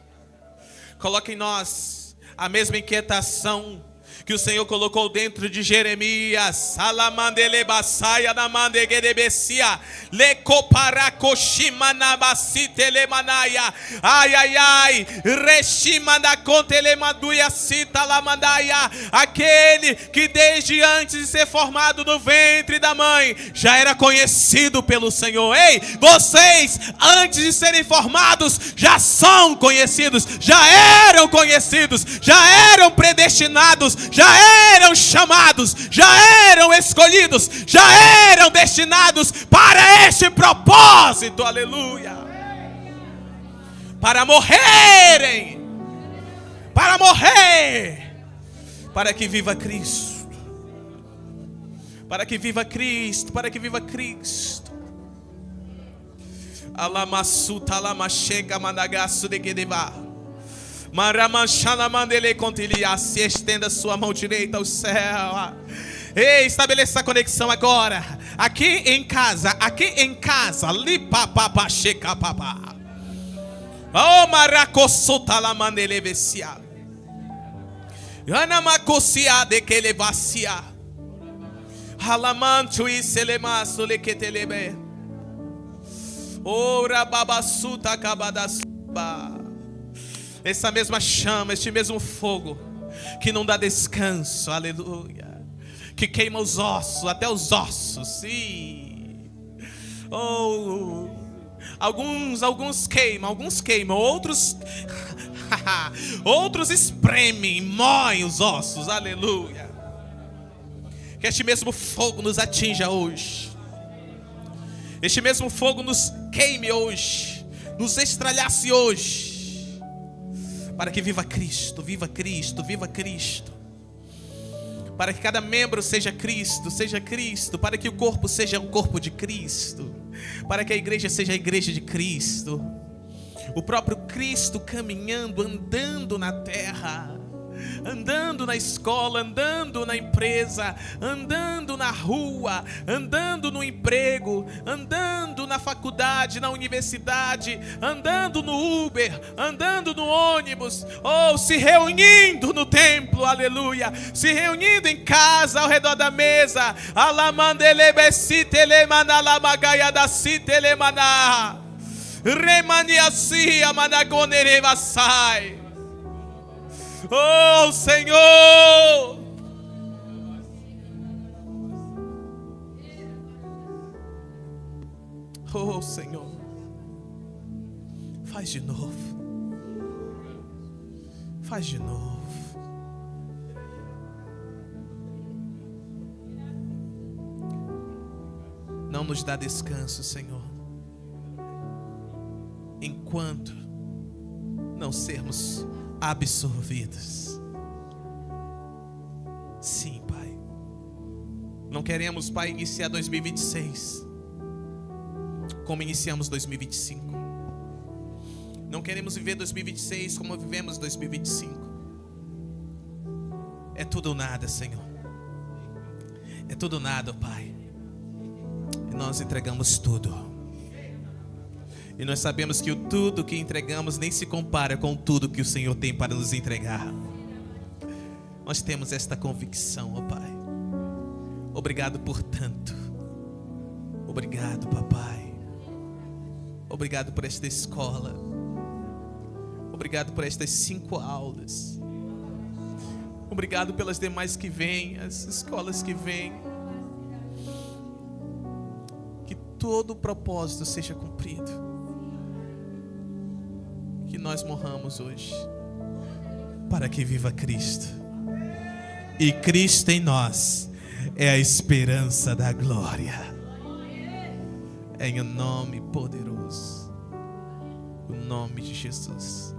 Coloque em nós a mesma inquietação que o Senhor colocou dentro de Jeremias. Salamandele basaia na mandegerebesia. Lekoparakoshima na basitele manaya. Ai, ai, ai. Reshima na contele maduia cita lamandaia. Aquele que desde antes de ser formado no ventre da mãe já era conhecido pelo Senhor. Ei, vocês antes de serem formados já são conhecidos, já eram conhecidos, já eram predestinados, já eram chamados, já eram escolhidos, já eram destinados para este propósito, aleluia, para morrer, para que viva Cristo, para que viva Cristo, para que viva Cristo. Alamassuta alamachega mandagaço de Gedeba. Maramanchana mandele contilia. Se estenda sua mão direita ao céu. Ei, estabeleça a conexão agora. Aqui em casa. Lipapapa checa papá. Oh, maracossuta alamandele vecia. Anamacosia de que levacia. Alamantu e selemaço lequetelebe. Ora babassuta cabadassuba. Essa mesma chama, este mesmo fogo que não dá descanso, aleluia, que queima os ossos, até os ossos, sim. Oh, alguns queimam, outros outros espremem, moem os ossos, aleluia. Que este mesmo fogo nos atinja hoje. Este mesmo fogo nos queime hoje, nos estralhasse hoje, para que viva Cristo, viva Cristo, viva Cristo. Para que cada membro seja Cristo, para que o corpo seja o corpo de Cristo, para que a igreja seja a igreja de Cristo. O próprio Cristo caminhando, andando na terra, andando na escola, andando na empresa, andando na rua, andando no emprego, andando na faculdade, na universidade, andando no Uber, andando no ônibus, ou se reunindo no templo, aleluia, se reunindo em casa ao redor da mesa. Oh, Senhor, oh, Senhor, faz de novo, faz de novo. Não nos dá descanso, Senhor, enquanto não sermos absorvidos. Sim, Pai. Não queremos, Pai, iniciar 2026 como iniciamos 2025. Não queremos viver 2026 como vivemos 2025. É tudo ou nada, Senhor. É tudo ou nada, Pai. E nós entregamos tudo. E nós sabemos que o tudo que entregamos nem se compara com tudo que o Senhor tem para nos entregar. Nós temos esta convicção, ó Pai. Obrigado por tanto. Obrigado, Papai. Obrigado por esta escola. Obrigado por estas 5 aulas. Obrigado pelas demais que vêm, as escolas que vêm. Que todo o propósito seja cumprido. Que nós morramos hoje para que viva Cristo. E Cristo em nós é a esperança da glória. Em o nome poderoso, o nome de Jesus.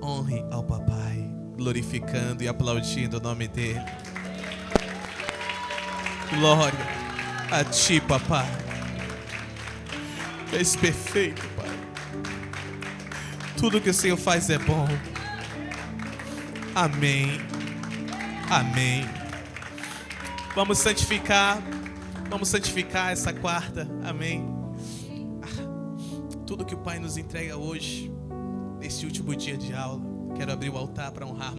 Honre ao Papai, glorificando e aplaudindo o nome dele. Glória a ti, Papai. És perfeito, Pai. Tudo que o Senhor faz é bom. Amém. Amém. Vamos santificar essa quarta. Amém. Tudo que o Pai nos entrega hoje, nesse último dia de aula, quero abrir o altar para honrar.